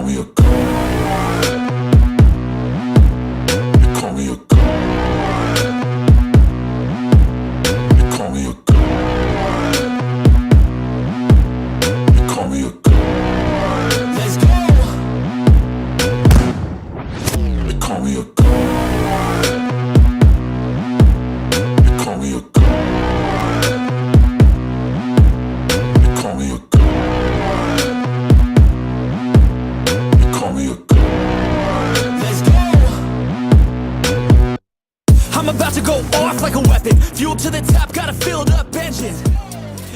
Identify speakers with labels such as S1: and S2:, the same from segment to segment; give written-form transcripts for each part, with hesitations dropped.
S1: call me a god. They call me a god. They call me a god. They call me a god. Let's go. They call me a god. They call me a god. They call me a god.
S2: I'm about to go off like a weapon. Fuel to the top, got a filled up engine.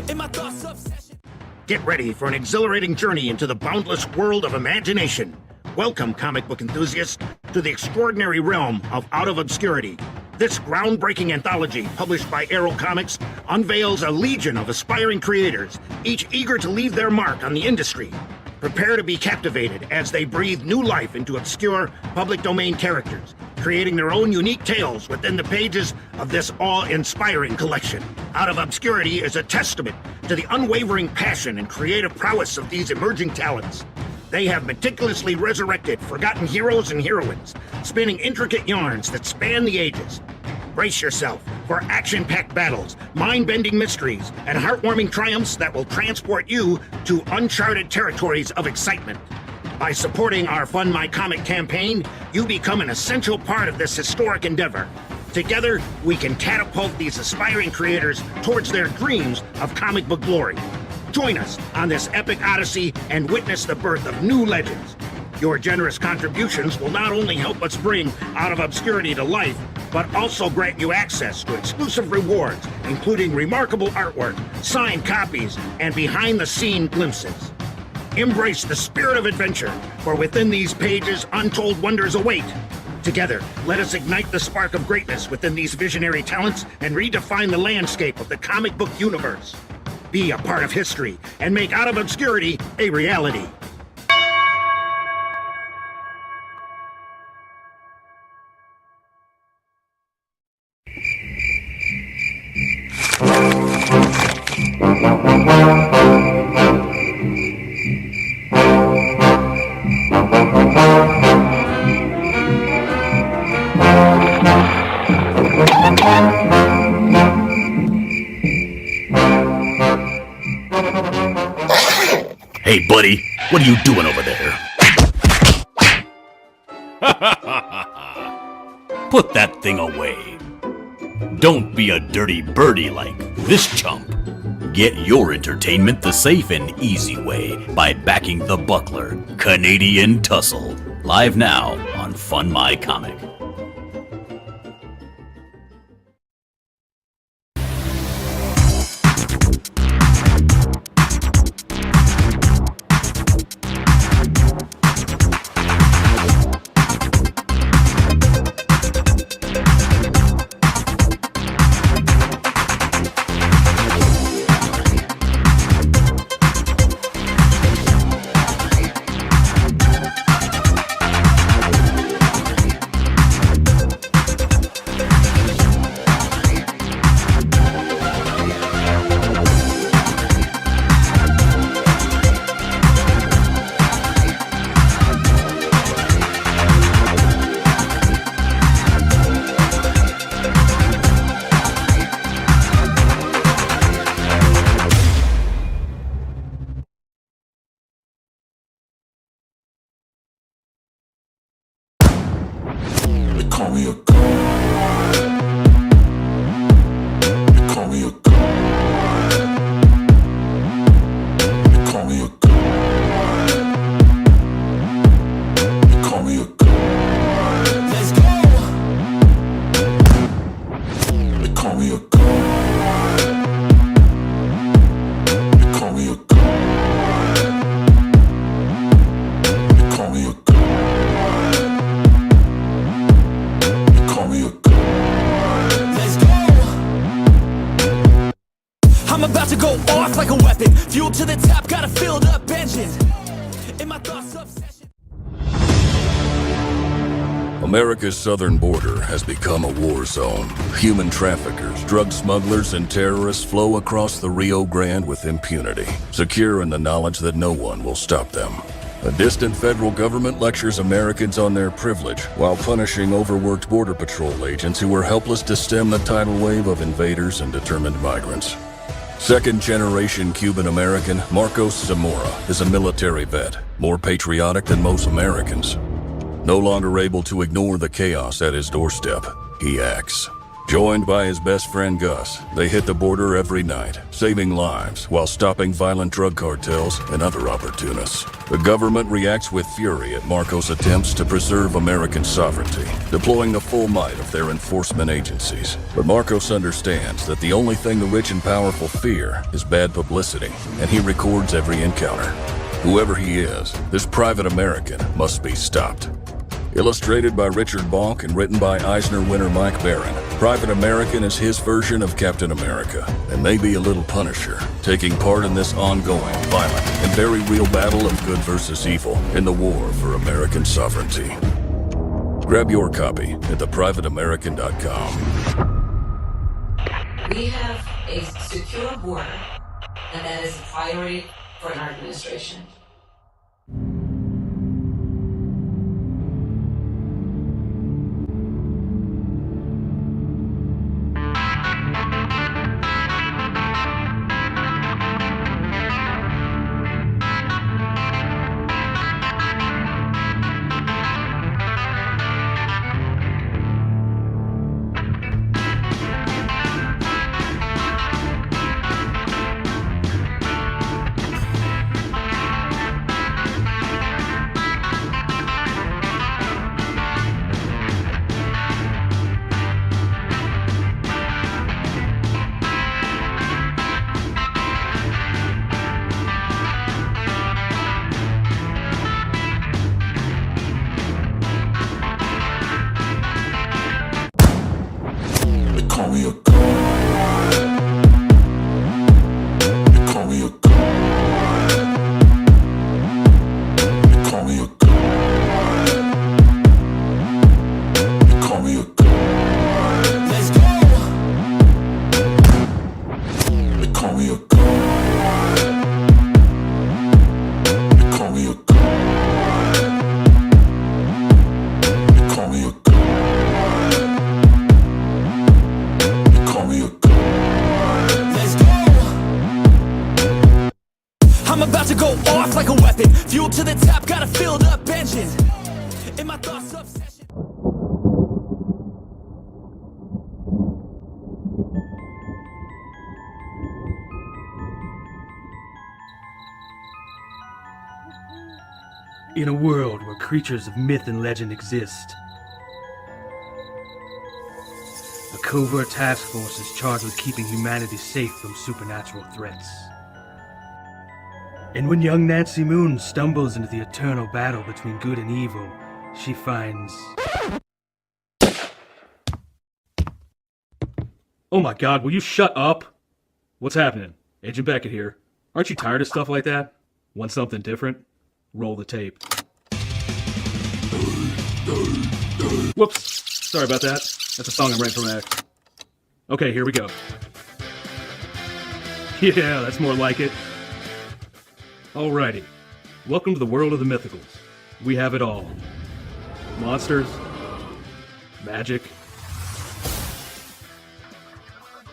S2: In my thoughts obsession.
S3: Get ready for an exhilarating journey into the boundless world of imagination. Welcome, comic book enthusiasts, to the extraordinary realm of Out of Obscurity. This groundbreaking anthology, published by Arrow Comics, unveils a legion of aspiring creators, each eager to leave their mark on the industry. Prepare to be captivated as they breathe new life into obscure public domain characters, creating their own unique tales within the pages of this awe-inspiring collection. Out of Obscurity is a testament to the unwavering passion and creative prowess of these emerging talents. They have meticulously resurrected forgotten heroes and heroines, spinning intricate yarns that span the ages. Brace yourself for action-packed battles, mind-bending mysteries, and heartwarming triumphs that will transport you to uncharted territories of excitement. By supporting our Fund My Comic campaign, you become an essential part of this historic endeavor. Together, we can catapult these aspiring creators towards their dreams of comic book glory. Join us on this epic odyssey and witness the birth of new legends. Your generous contributions will not only help us bring Out of Obscurity to life, but also grant you access to exclusive rewards, including remarkable artwork, signed copies, and behind-the-scene glimpses. Embrace the spirit of adventure, for within these pages, untold wonders await. Together, let us ignite the spark of greatness within these visionary talents and redefine the landscape of the comic book universe. Be a part of history and make Out of Obscurity a reality.
S4: Hey, buddy, what are you doing over there? Put that thing away. Don't be a dirty birdie like this chump. Get your entertainment the safe and easy way by backing the Buckler Canadian Tussle. Live now on Fund My Comic.
S1: They call me a god. They call me a god. They call me a god. They call me a god.
S2: Let's go.
S1: They call me a god. They call me a god. They call me a god.
S2: I'm about to go off like a weapon. Fuel to the top, got a filled up engine. In my thoughts obsession.
S5: America's southern border has become a war zone. Human traffickers, drug smugglers, and terrorists flow across the Rio Grande with impunity, secure in the knowledge that no one will stop them. A distant federal government lectures Americans on their privilege while punishing overworked Border Patrol agents who were helpless to stem the tidal wave of invaders and determined migrants. Second-generation Cuban-American Marcos Zamora is a military vet, more patriotic than most Americans. No longer able to ignore the chaos at his doorstep, he acts. Joined by his best friend Gus, they hit the border every night, saving lives while stopping violent drug cartels and other opportunists. The government reacts with fury at Marcos' attempts to preserve American sovereignty, deploying the full might of their enforcement agencies. But Marcos understands that the only thing the rich and powerful fear is bad publicity, and he records every encounter. Whoever he is, this private American must be stopped. Illustrated by Richard Bonk and written by Eisner winner Mike Barron, Private American is his version of Captain America, and maybe a little Punisher, taking part in this ongoing, violent, and very real battle of good versus evil in the war for American sovereignty. Grab your copy at theprivateamerican.com.
S6: We have a secure border, and that is a priority for our administration.
S1: Call me a god. They call me a god. They call me a god. They call me a god.
S2: Let's go.
S1: They call me a god. They call me a god. They call me a god.
S2: Let's go. I'm about to go off like a weapon. Fuel to the top, got a filled up engine. In my thoughts obsession.
S7: In a world where creatures of myth and legend exist, a covert task force is charged with keeping humanity safe from supernatural threats. And when young Nancy Moon stumbles into the eternal battle between good and evil, she finds... Oh my god, will you shut up? What's happening? Agent Beckett here. Aren't you tired of stuff like that? Want something different? Roll the tape. Whoops. Sorry about that. That's a song I'm writing for my ex. Okay, here we go. Yeah, that's more like it. Alrighty. Welcome to the world of the mythicals. We have it all. Monsters. Magic.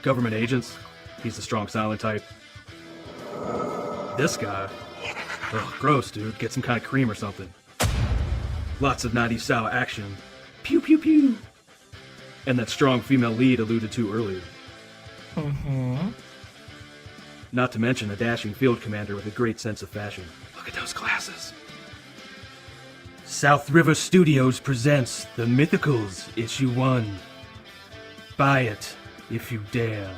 S7: Government agents. He's the strong silent type. This guy. Ugh, gross, dude. Get some kind of cream or something. Lots of 90s style action. Pew pew pew. And that strong female lead alluded to earlier. Not to mention a dashing field commander with a great sense of fashion. Look at those glasses. South River Studios presents The Mythicals, Issue 1. Buy it, if you dare.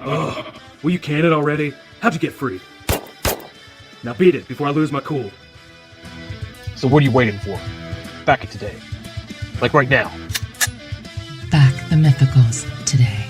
S7: Ugh, will you can it already? How'd you get free? Now beat it before I lose my cool.
S8: So what are you waiting for? Back it today. Like right now.
S9: Back the Mythicals today.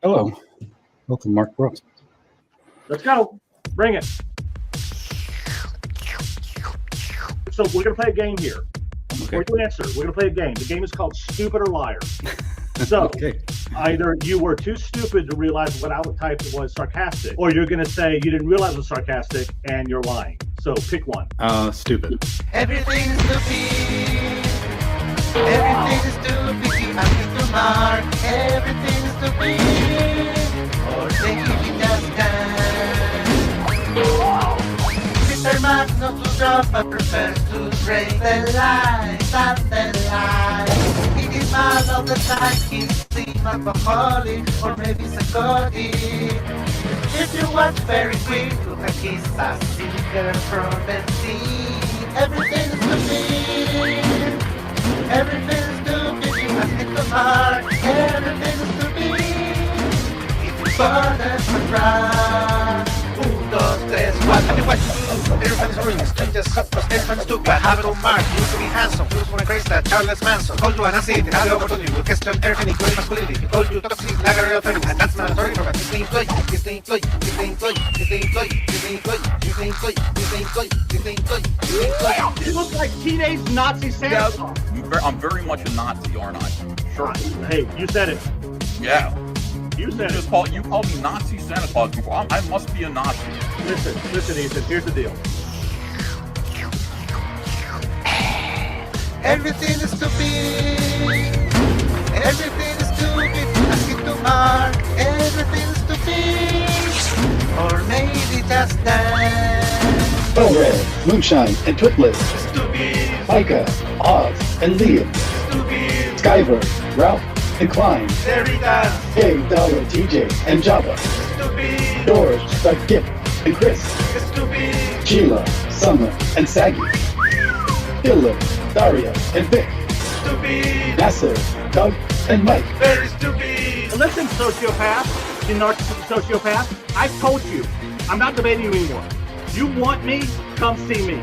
S10: Hello. Welcome, Mark Brooks.
S11: Let's go. Bring it. So we're going to play a game here. Before you answer, we're going to play a game. The game is called Stupid or Liar. So either you were too stupid to realize what I would type was sarcastic, or you're going to say you didn't realize it was sarcastic and you're lying. So pick one.
S10: Stupid.
S12: Everything is stupid. Everything is stupid. I need to mark. Everything is stupid. Or they give you just time. Mr. Mark not to drop, but prefers to break the lies and the lies. He is mad all the time. He's still alcoholic or maybe psychotic. If you watch very quick, look at his singer from the sea. Everything is stupid. Everything is stupid. You must hit the mark. Everything is stupid. If you bother to run. 1, 2, 3, 4. Tell me what you do. Everybody's ruined. Strangers suffer. Everyone's stupid. Have it on mark. You used to be handsome. You want to crazy that Charles Manson. Called you an acid. Had the opportunity to question everything, including masculinity. He called you toxic, like a real thing. And that's not a story from a Disney employee. Disney employee. Disney employee. Disney employee. Disney employee. Disney employee. Disney employee. Disney employee. Disney employee.
S11: You look like teenage Nazi Santa Claus.
S13: I'm very much a Nazi, aren't I? Sure.
S11: Hey, you said it.
S13: Yeah.
S11: You said it.
S13: You called me Nazi Santa Claus before. I must be a Nazi.
S11: Listen, Ethan. Here's the deal.
S12: Everything is stupid. Everything is stupid. Ask it to mark. Everything is stupid. Or maybe just that.
S10: Bell Red, Moonshine, and Twitless.
S12: Stupid.
S10: Micah, Oz, and Liam.
S12: Stupid.
S10: Skyver, Ralph, and Klein.
S12: Veritas.
S10: Dave, Dollar, TJ, and Java.
S12: Stupid.
S10: George, Skip, and Chris.
S12: Stupid.
S10: Sheila, Summer, and Saggy. Dylan, Daria, and Vic.
S12: Stupid.
S10: Nasser, Doug, and Mike.
S12: Very stupid.
S11: Listen, sociopath. You narcissistic sociopath. I told you. I'm not debating you anymore. You want me? Come see me.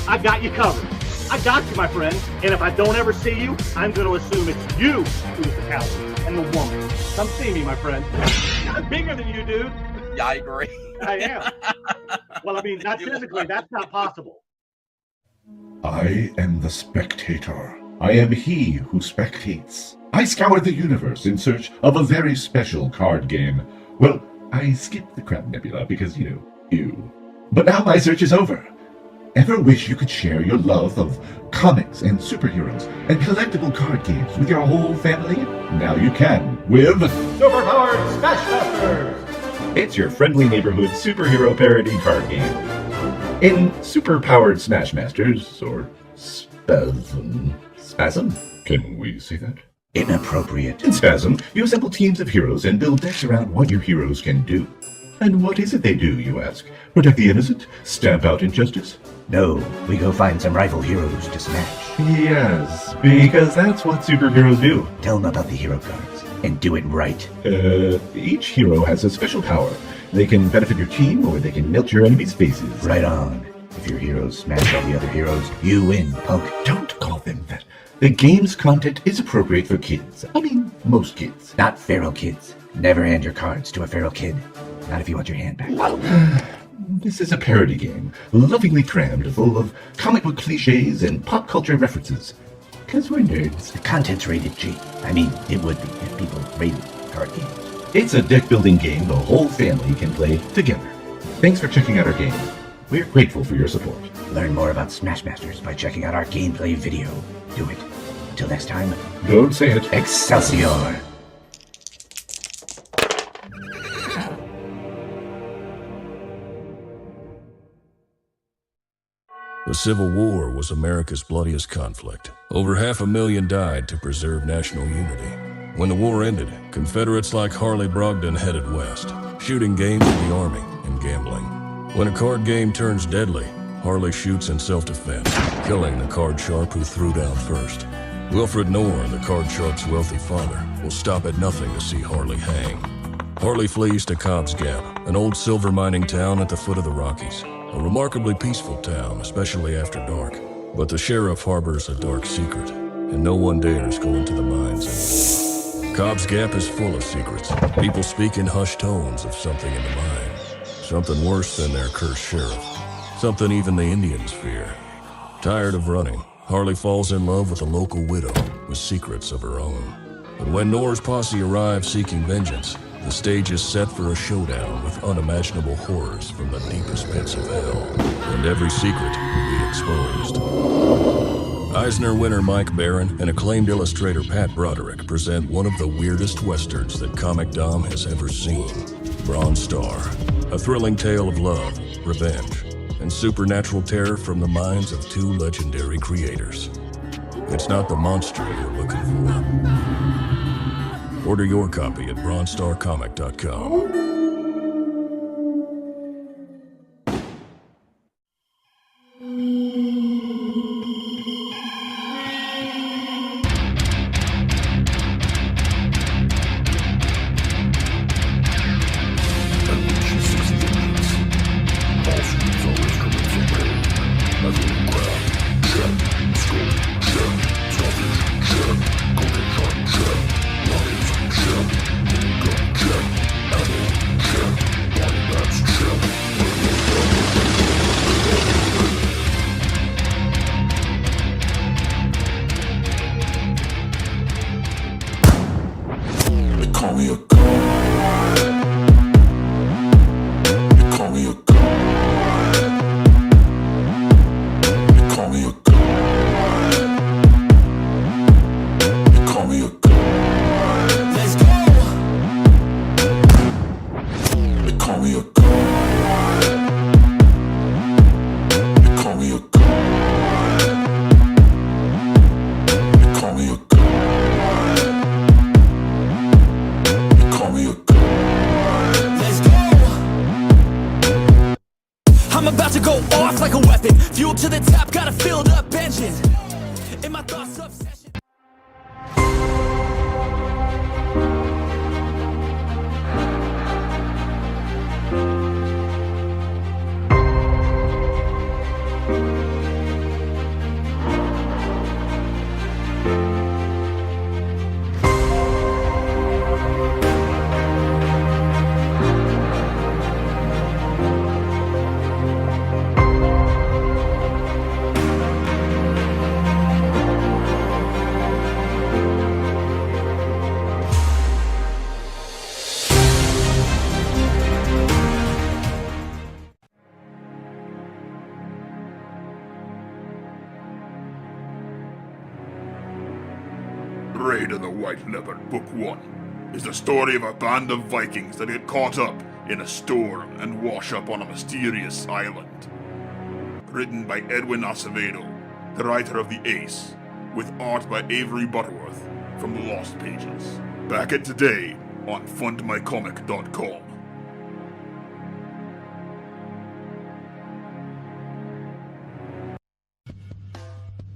S11: I got you covered. I got you, my friend. And if I don't ever see you, I'm going to assume it's you who's the coward and the woman. Come see me, my friend. I'm bigger than you, dude.
S13: Yeah, I agree.
S11: I am. Well, I mean, not physically. That's not possible.
S1: I am the spectator. I am he who spectates. I scour the universe in search of a very special card game. Well, I skipped the Crab Nebula because, you. But now my search is over. Ever wish you could share your love of comics and superheroes and collectible card games with your whole family? Now you can with
S11: Superpowered Smashmasters!
S14: It's your friendly neighborhood superhero parody card game. In Superpowered Smashmasters, or Spasm? Can we say that?
S3: Inappropriate.
S14: In Spasm, you assemble teams of heroes and build decks around what your heroes can do. And what is it they do, you ask? Protect the innocent? Stamp out injustice?
S3: No, we go find some rival heroes to smash.
S14: Yes, because that's what superheroes do.
S3: Tell them about the hero cards, and do it right.
S14: Each hero has a special power. They can benefit your team, or they can melt your enemies' faces.
S3: Right on. If your heroes smash all the other heroes, you win, punk.
S14: Don't call them that. The game's content is appropriate for kids. I mean, most kids.
S3: Not feral kids. Never hand your cards to a feral kid. Not if you want your hand back.
S14: This is a parody game, lovingly crammed full of comic book cliches and pop culture references. Because we're nerds.
S3: The content's rated G. I mean, it would be if people rated card games.
S14: It's a deck-building game the whole family can play together. Thanks for checking out our game. We're grateful for your support.
S3: Learn more about Smashmasters by checking out our gameplay video. Do it. Until next time.
S14: Don't say it.
S3: Excelsior!
S5: The Civil War was America's bloodiest conflict. Over 500,000 died to preserve national unity. When the war ended, Confederates like Harley Brogdon headed west, shooting game for the Army and gambling. When a card game turns deadly, Harley shoots in self-defense, killing the card sharp who threw down first. Wilfred Knorr, the card sharp's wealthy father, will stop at nothing to see Harley hang. Harley flees to Cobb's Gap, an old silver mining town at the foot of the Rockies. A remarkably peaceful town, especially after dark. But the sheriff harbors a dark secret, and no one dares go into the mines anymore. Cobb's Gap is full of secrets. People speak in hushed tones of something in the mine. Something worse than their cursed sheriff. Something even the Indians fear. Tired of running, Harley falls in love with a local widow with secrets of her own. But when Nora's posse arrives seeking vengeance, the stage is set for a showdown with unimaginable horrors from the deepest pits of hell. And every secret will be exposed. Eisner winner Mike Barron and acclaimed illustrator Pat Broderick present one of the weirdest westerns that Comic Dom has ever seen. Bronze Star, a thrilling tale of love, revenge, and supernatural terror from the minds of two legendary creators. It's not the monster you're looking for. Order your copy at bronzestarcomic.com.
S2: To the top, got a filled up engine. In my thoughts obsession.
S15: Raid of the White Leopard, Book 1, is the story of a band of Vikings that get caught up in a storm and wash up on a mysterious island. Written by Edwin Acevedo, the writer of The Ace, with art by Avery Butterworth from The Lost Pages. Back it today on fundmycomic.com.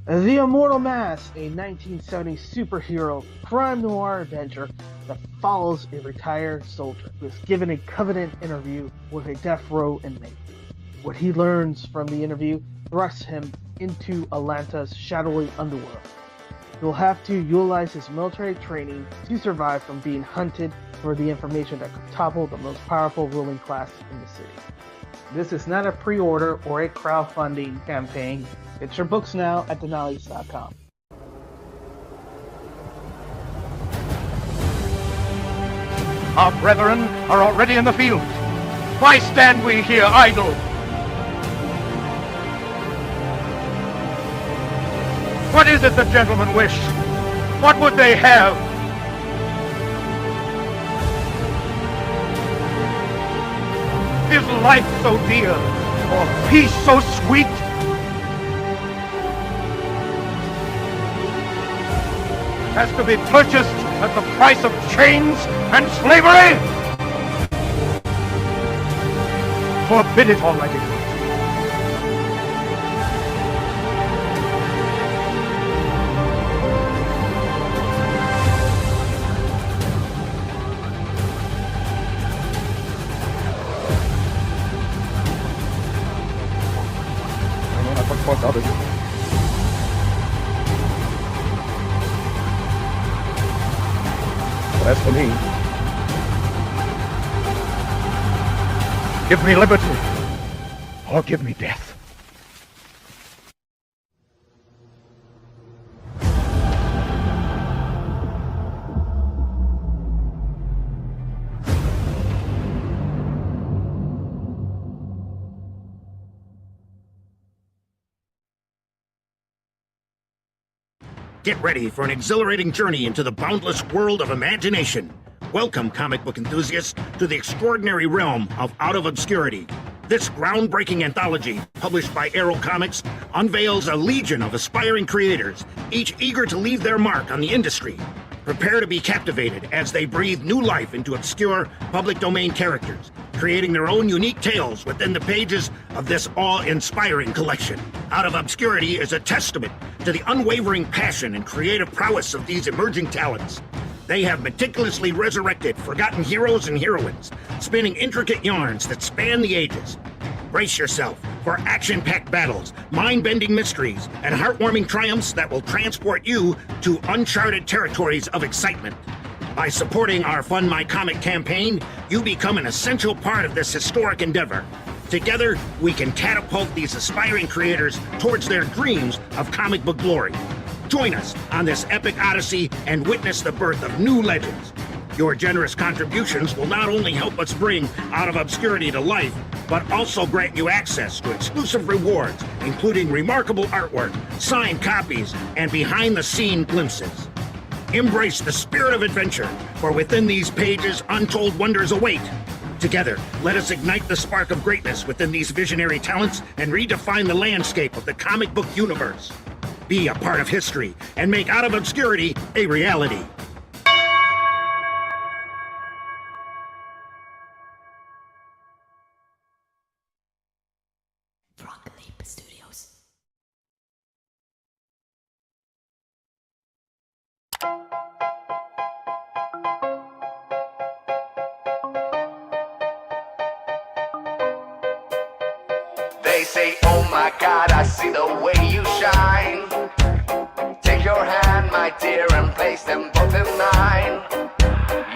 S16: The Immortal Mask, a 1970s superhero crime noir adventure that follows a retired soldier who is given a covenant interview with a death row inmate. What he learns from the interview thrusts him into Atlanta's shadowy underworld. He will have to utilize his military training to survive from being hunted for the information that could topple the most powerful ruling class in the city. This is not a pre-order or a crowdfunding campaign. Get your books now at denali's.com.
S17: Our brethren are already in the field. Why stand we here idle? What is it the gentlemen wish? What would they have? Is life so dear, or peace so sweet? Has to be purchased at the price of chains and slavery? Forbid it, Almighty God. Blasphemy. Give me liberty, or give me death.
S3: Get ready for an exhilarating journey into the boundless world of imagination. Welcome, comic book enthusiasts, to the extraordinary realm of Out of Obscurity. This groundbreaking anthology, published by Arrow Comics, unveils a legion of aspiring creators, each eager to leave their mark on the industry. Prepare to be captivated as they breathe new life into obscure public domain characters, creating their own unique tales within the pages of this awe-inspiring collection. Out of Obscurity is a testament to the unwavering passion and creative prowess of these emerging talents. They have meticulously resurrected forgotten heroes and heroines, spinning intricate yarns that span the ages. Brace yourself for action-packed battles, mind-bending mysteries, and heartwarming triumphs that will transport you to uncharted territories of excitement. By supporting our Fund My Comic campaign, you become an essential part of this historic endeavor. Together, we can catapult these aspiring creators towards their dreams of comic book glory. Join us on this epic odyssey and witness the birth of new legends. Your generous contributions will not only help us bring Out of Obscurity to life, but also grant you access to exclusive rewards, including remarkable artwork, signed copies, and behind-the-scene glimpses. Embrace the spirit of adventure, for within these pages, untold wonders await. Together, let us ignite the spark of greatness within these visionary talents and redefine the landscape of the comic book universe. Be a part of history and make Out of Obscurity a reality.
S18: They say, oh my God, I see the way you shine. Take your hand, my dear, and place them both in mine.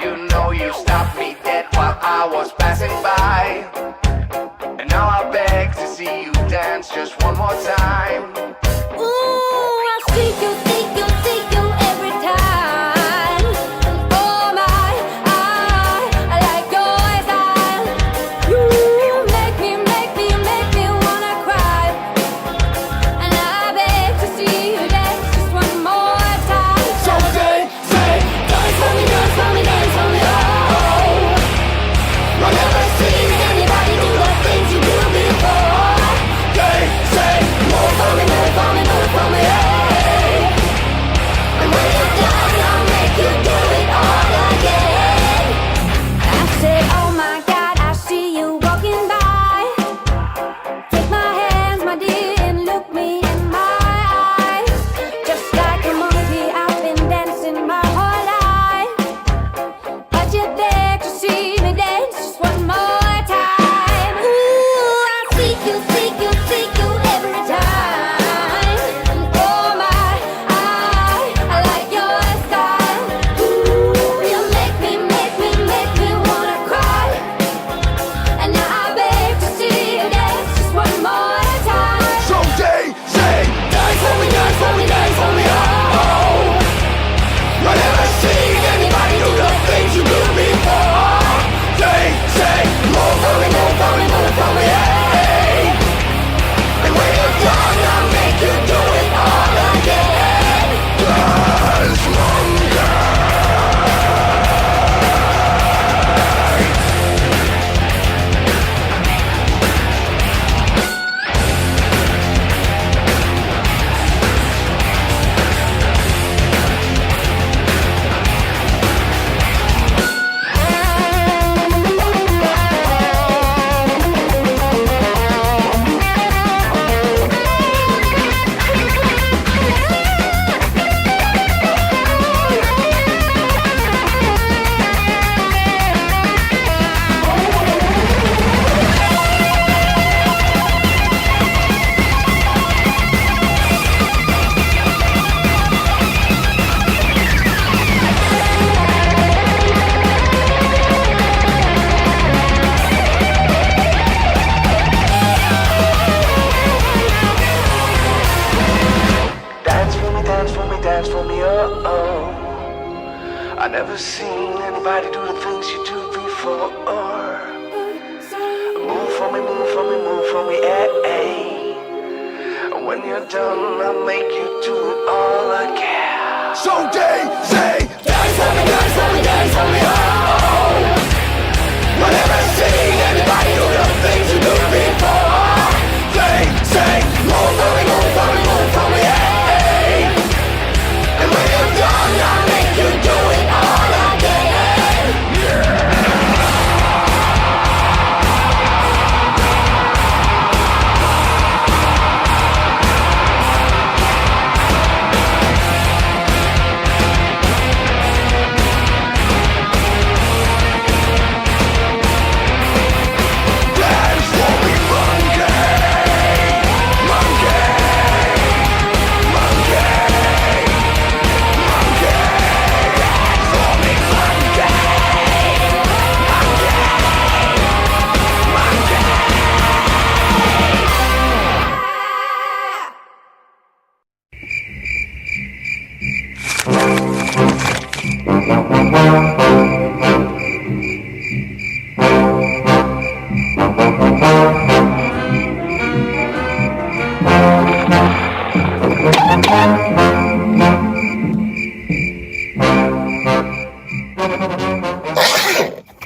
S18: You know you stopped me dead while I was passing by. And now I beg to see you dance just one more time.
S19: Ooh, I seek you every time. Oh my, I like your style. You make me wanna cry. And I beg to see you dance just one more time.
S2: So say, dance for me.
S18: I never seen anybody do the things you do before. Move for me, move for me, move for me, When you're done, I'll make you do it all again. So they say, dance for me, dance for me, dance for me, I never seen anybody do the things you do before. They say, move for me, move for me, move for me, And when you're done, I'll make you do it all again. Yeah.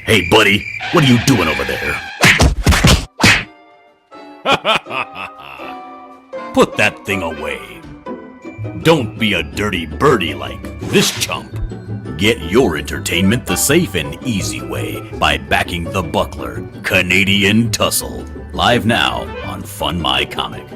S4: Hey, buddy, what are you doing over there? Put that thing away. Don't be a dirty birdie like this chump. Get your entertainment the safe and easy way by backing the Buckler Canadian Tussle. Live now on Fun My Comic.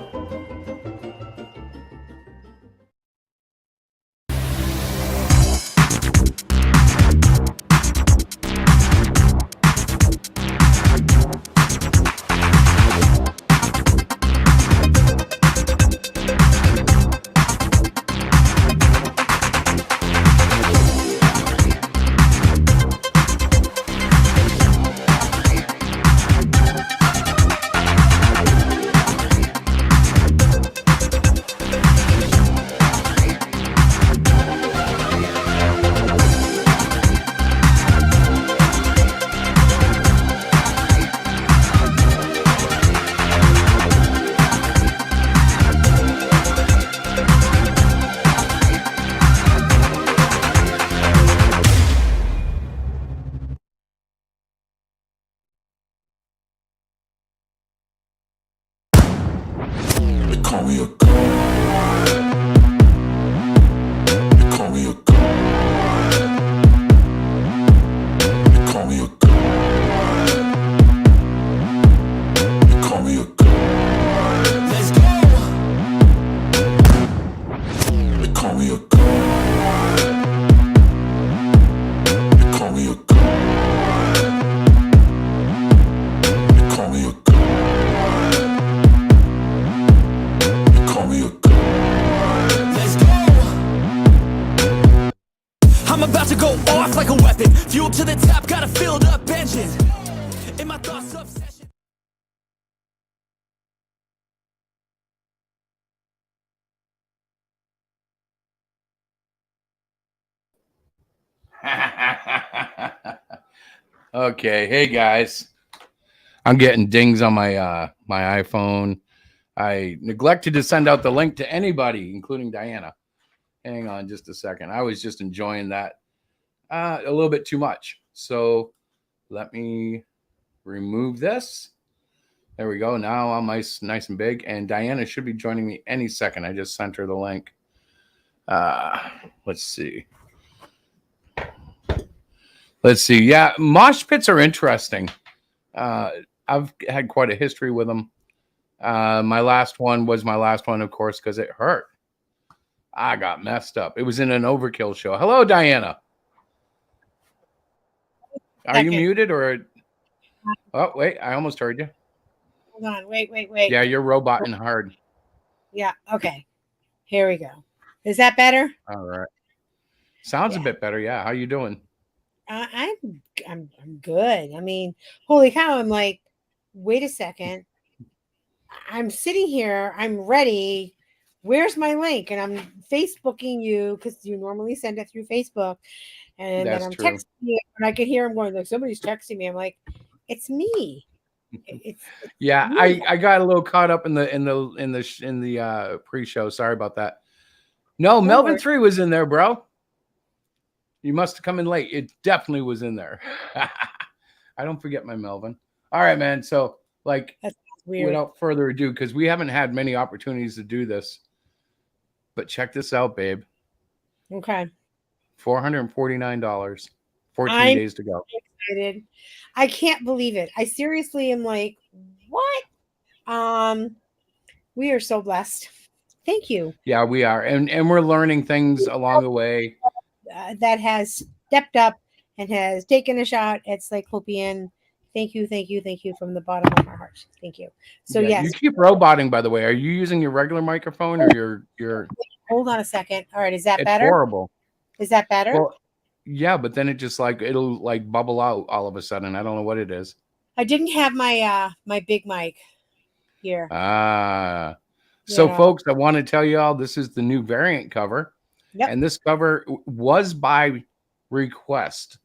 S2: I'm about to go off like a weapon. Fuel to the top, got a filled up engine. In my thoughts obsession.
S8: Okay, hey guys. I'm getting dings on my my iPhone. I neglected to send out the link to anybody, including Diana. Hang on just a second. I was just enjoying that a little bit too much. So let me remove this. There we go. Now I'm nice and big. And Diana should be joining me any second. I just sent her the link. Let's see. Yeah, mosh pits are interesting. I've had quite a history with them. My last one was my last one, of course, because it hurt. I got messed up. It was in an Overkill show. Hello, Diana. Are you muted or? Oh, wait. I almost heard you.
S20: Hold on. Wait.
S8: Yeah, you're roboting hard.
S20: Yeah. Okay. Here we go. Is that better?
S8: All right. Sounds a bit better. Yeah. How you doing?
S20: I'm good. I mean, holy cow! I'm like, wait a second. I'm sitting here. I'm ready. where's my link? And I'm Facebooking you because you normally send it through Facebook. And
S8: That's
S20: then I'm
S8: true.
S20: texting you, and I can hear him going, like, somebody's texting me. I'm like, it's me. It's
S8: Yeah,
S20: me.
S8: I got a little caught up in the pre-show. Sorry about that. No,
S20: Don't
S8: Melvin
S20: worry.
S8: 3 was in there, bro. You must have come in late. It definitely was in there. I don't forget my Melvin. All right, man. So, like,
S20: That's weird.
S8: without further ado, because we haven't had many opportunities to do this, but check this out, babe.
S20: Okay.
S8: $449. 14
S20: I'm
S8: days to go.
S20: excited. I can't believe it. I seriously am like, what? We are so blessed. Thank you.
S8: Yeah, we are, and we're learning things along the way.
S20: That has stepped up and has taken a shot at Cyclopian. Thank you, thank you, thank you from the bottom of my heart. Thank you. So
S8: Yeah,
S20: yes,
S8: you keep roboting. By the way, are you using your regular microphone or your?
S20: hold on a second. All right, is that
S8: It's
S20: better?
S8: horrible.
S20: Is that better?
S8: Well, yeah, but then it just it'll bubble out all of a sudden. I don't know what it is.
S20: I didn't have my my big mic here.
S8: So
S20: Yeah.
S8: folks, I want to tell you all this is the new variant cover.
S20: Yep.
S8: And this cover was by request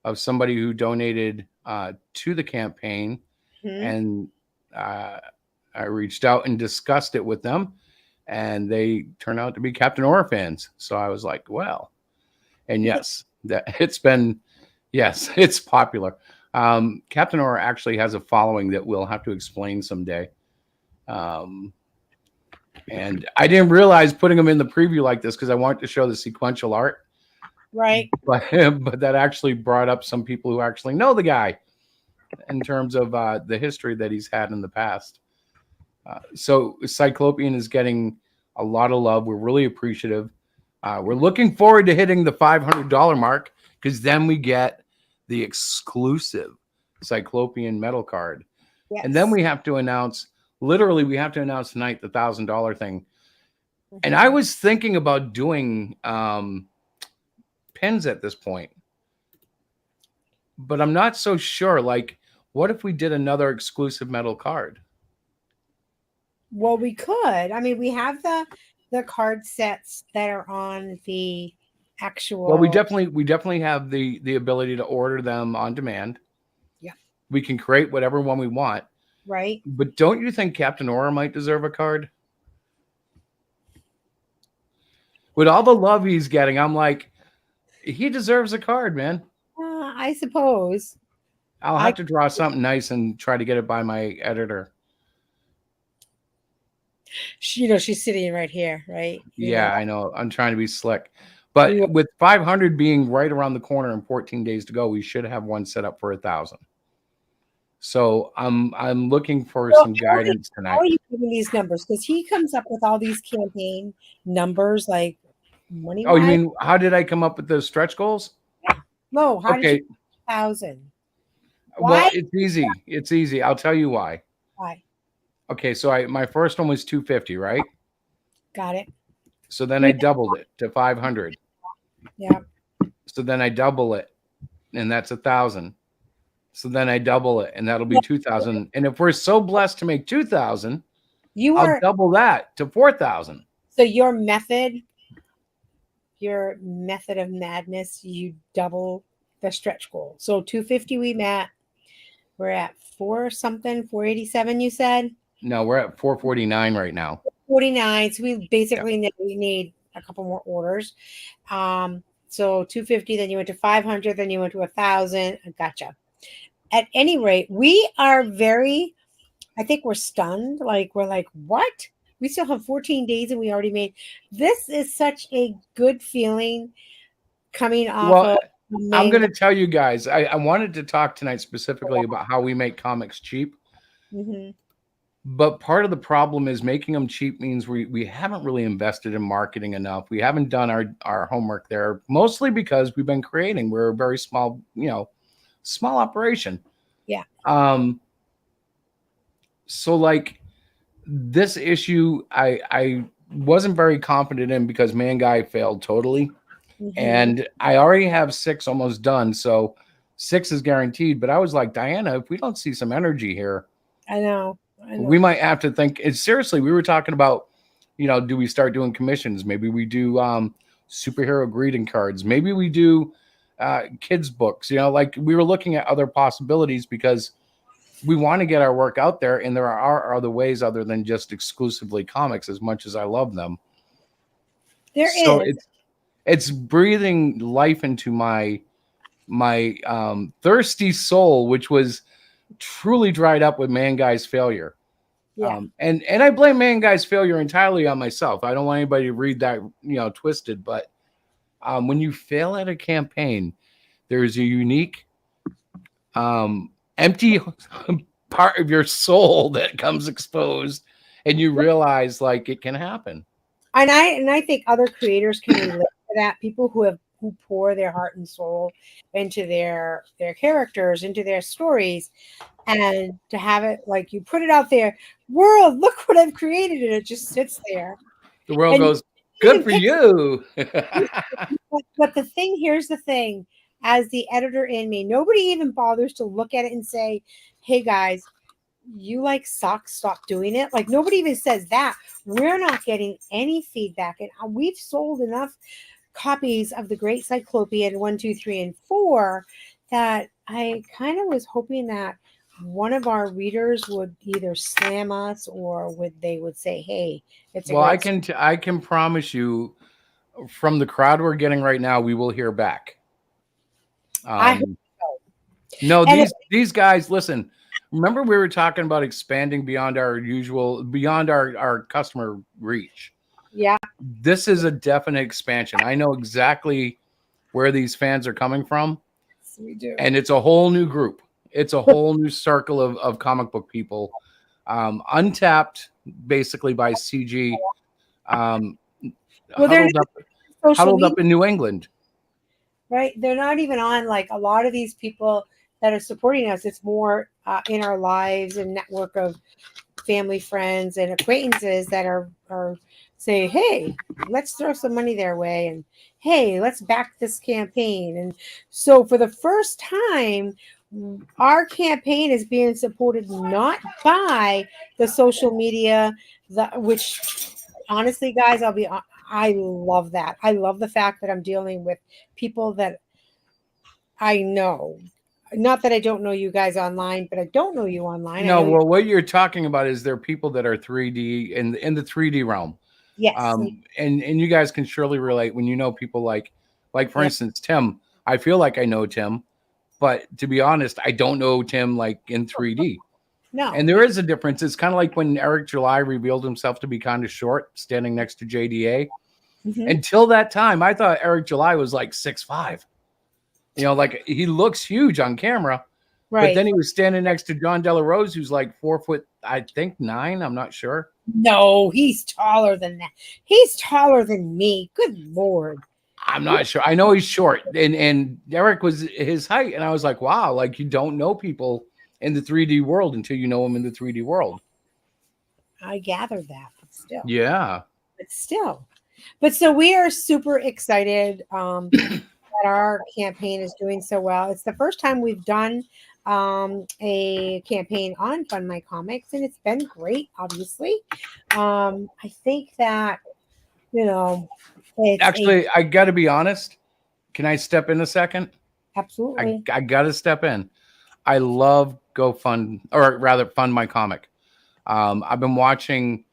S8: of somebody who donated to the campaign.
S20: Mhm.
S8: And I reached out and discussed it with them, and they turned out to be Captain Aura fans. So I was like, well, and yes, it's popular. Captain Aura actually has a following that we'll have to explain someday. And I didn't realize putting them in the preview like this because I wanted to show the sequential art.
S20: Right.
S8: But that actually brought up some people who actually know the guy in terms of the history that he's had in the past. So Cyclopian is getting a lot of love. We're really appreciative. We're looking forward to hitting the $500 mark because then we get the exclusive Cyclopian metal card.
S20: Yes.
S8: And then we have to announce, literally, we have to announce tonight the $1,000 thing. And I was thinking about doing pins at this point, but I'm not so sure. Like, what if we did another exclusive metal card?
S20: Well, we could. I mean, we have the card sets that are on the actual.
S8: Well, we definitely have the ability to order them on demand.
S20: Yeah.
S8: We can create whatever one we want.
S20: Right.
S8: But don't you think Captain Aura might deserve a card? With all the love he's getting, I'm like, he deserves a card, man.
S20: I suppose.
S8: I'll have to draw something nice and try to get it by my editor.
S20: She's sitting right here, right?
S8: Yeah, I know. I'm trying to be slick. But with 500 being right around the corner and 14 days to go, we should have one set up for 1,000. So I'm looking for some guidance tonight.
S20: How are you giving these numbers? Because he comes up with all these campaign numbers, like money.
S8: Oh, you mean how did I come up with those stretch goals?
S20: No, how
S8: Okay.
S20: did you 1,000?
S8: Well,
S20: Why?
S8: it's easy. It's easy. I'll tell you why.
S20: Why?
S8: Okay, so my first one was 250, right?
S20: Got it.
S8: So then I doubled it to 500.
S20: Yeah.
S8: So then I double it, and that's 1,000. So then I double it, and that'll be 2,000. And if we're so blessed to make 2,000, I'll double that to 4,000.
S20: So your method of madness, you double the stretch goal. So 250 we're at 487, you said?
S8: No, we're at 449 right now.
S20: 49. So we basically need a couple more orders. So 250, then you went to 500, then you went to 1,000. Gotcha. At any rate, we are I think we're stunned. We're like, what? We still have 14 days and we already made. This is such a good feeling coming off of.
S8: I'm going to tell you guys, I wanted to talk tonight specifically about how we make comics cheap.
S20: Mm-hmm.
S8: But part of the problem is making them cheap means we haven't really invested in marketing enough. We haven't done our homework there, mostly because we've been creating. We're a very small, small operation.
S20: Yeah.
S8: So like this issue, I wasn't very confident in because Man Guy failed totally.
S20: Mm-hmm.
S8: And I already have 6 almost done. So 6 is guaranteed. But I was like, Diana, if we don't see some energy here,
S20: I know.
S8: we might have to think. Seriously, we were talking about do we start doing commissions? Maybe we do superhero greeting cards. Maybe we do kids books. Like we were looking at other possibilities because we want to get our work out there, and there are other ways other than just exclusively comics, as much as I love them. So it's breathing life into my thirsty soul, which was truly dried up with Man Guy's failure.
S20: Yeah.
S8: And I blame Man Guy's failure entirely on myself. I don't want anybody to read that, twisted, but when you fail at a campaign, there's a unique empty part of your soul that comes exposed, and you realize like it can happen.
S20: And I think other creators can relate to that. People who pour their heart and soul into their characters, into their stories, and to have it like you put it out there, world, look what I've created, and it just sits there.
S8: The world goes, good for you.
S20: But here's the thing, as the editor in me, nobody even bothers to look at it and say, hey guys, you like suck, stop doing it. Like nobody even says that. We're not getting any feedback, and we've sold enough copies of the Great Cyclopian 1, 2, 3, and 4 that I kind of was hoping that one of our readers would either slam us or they would say, hey, it's a
S8: well,
S20: great
S8: I can promise you from the crowd we're getting right now, we will hear back.
S20: I hope so.
S8: No,
S20: And
S8: these guys, listen, remember we were talking about expanding beyond our customer reach.
S20: Yeah.
S8: This is a definite expansion. I know exactly where these fans are coming from.
S20: Yes, we do.
S8: And it's a whole new group. It's a whole new circle of comic book people, untapped basically by CG, huddled up in New England.
S20: Right. They're not even on like a lot of these people that are supporting us. It's more in our lives and network of family, friends, and acquaintances that are say, hey, let's throw some money their way, and hey, let's back this campaign. And so for the first time, our campaign is being supported not by the social media, which honestly, guys, I love that. I love the fact that I'm dealing with people that I know. Not that I don't know you guys online, but I don't know you online.
S8: No, well, what you're talking about is there are people that are 3D in the 3D realm.
S20: Yes.
S8: And you guys can surely relate when you know people like for instance, Tim. I feel like I know Tim, but to be honest, I don't know Tim like in 3D.
S20: No.
S8: And there is a difference. It's kind of like when Eric July revealed himself to be kind of short, standing next to JDA.
S20: Mm-hmm.
S8: Until that time, I thought Eric July was like 6'5". Like he looks huge on camera.
S20: Right.
S8: But then he was standing next to John Della Rose, who's like 4 foot, I think 9. I'm not sure.
S20: No, he's taller than that. He's taller than me. Good Lord.
S8: I'm not sure. I know he's short, and Eric was his height, and I was like, wow, like you don't know people in the 3D world until you know them in the 3D world.
S20: I gathered that, but still.
S8: Yeah.
S20: But so we are super excited that our campaign is doing so well. It's the first time we've done a campaign on Fund My Comics, and it's been great, obviously. I think that,
S8: actually, I got to be honest. Can I step in a second?
S20: Absolutely.
S8: I got to step in. I love Fund My Comic. I've been watching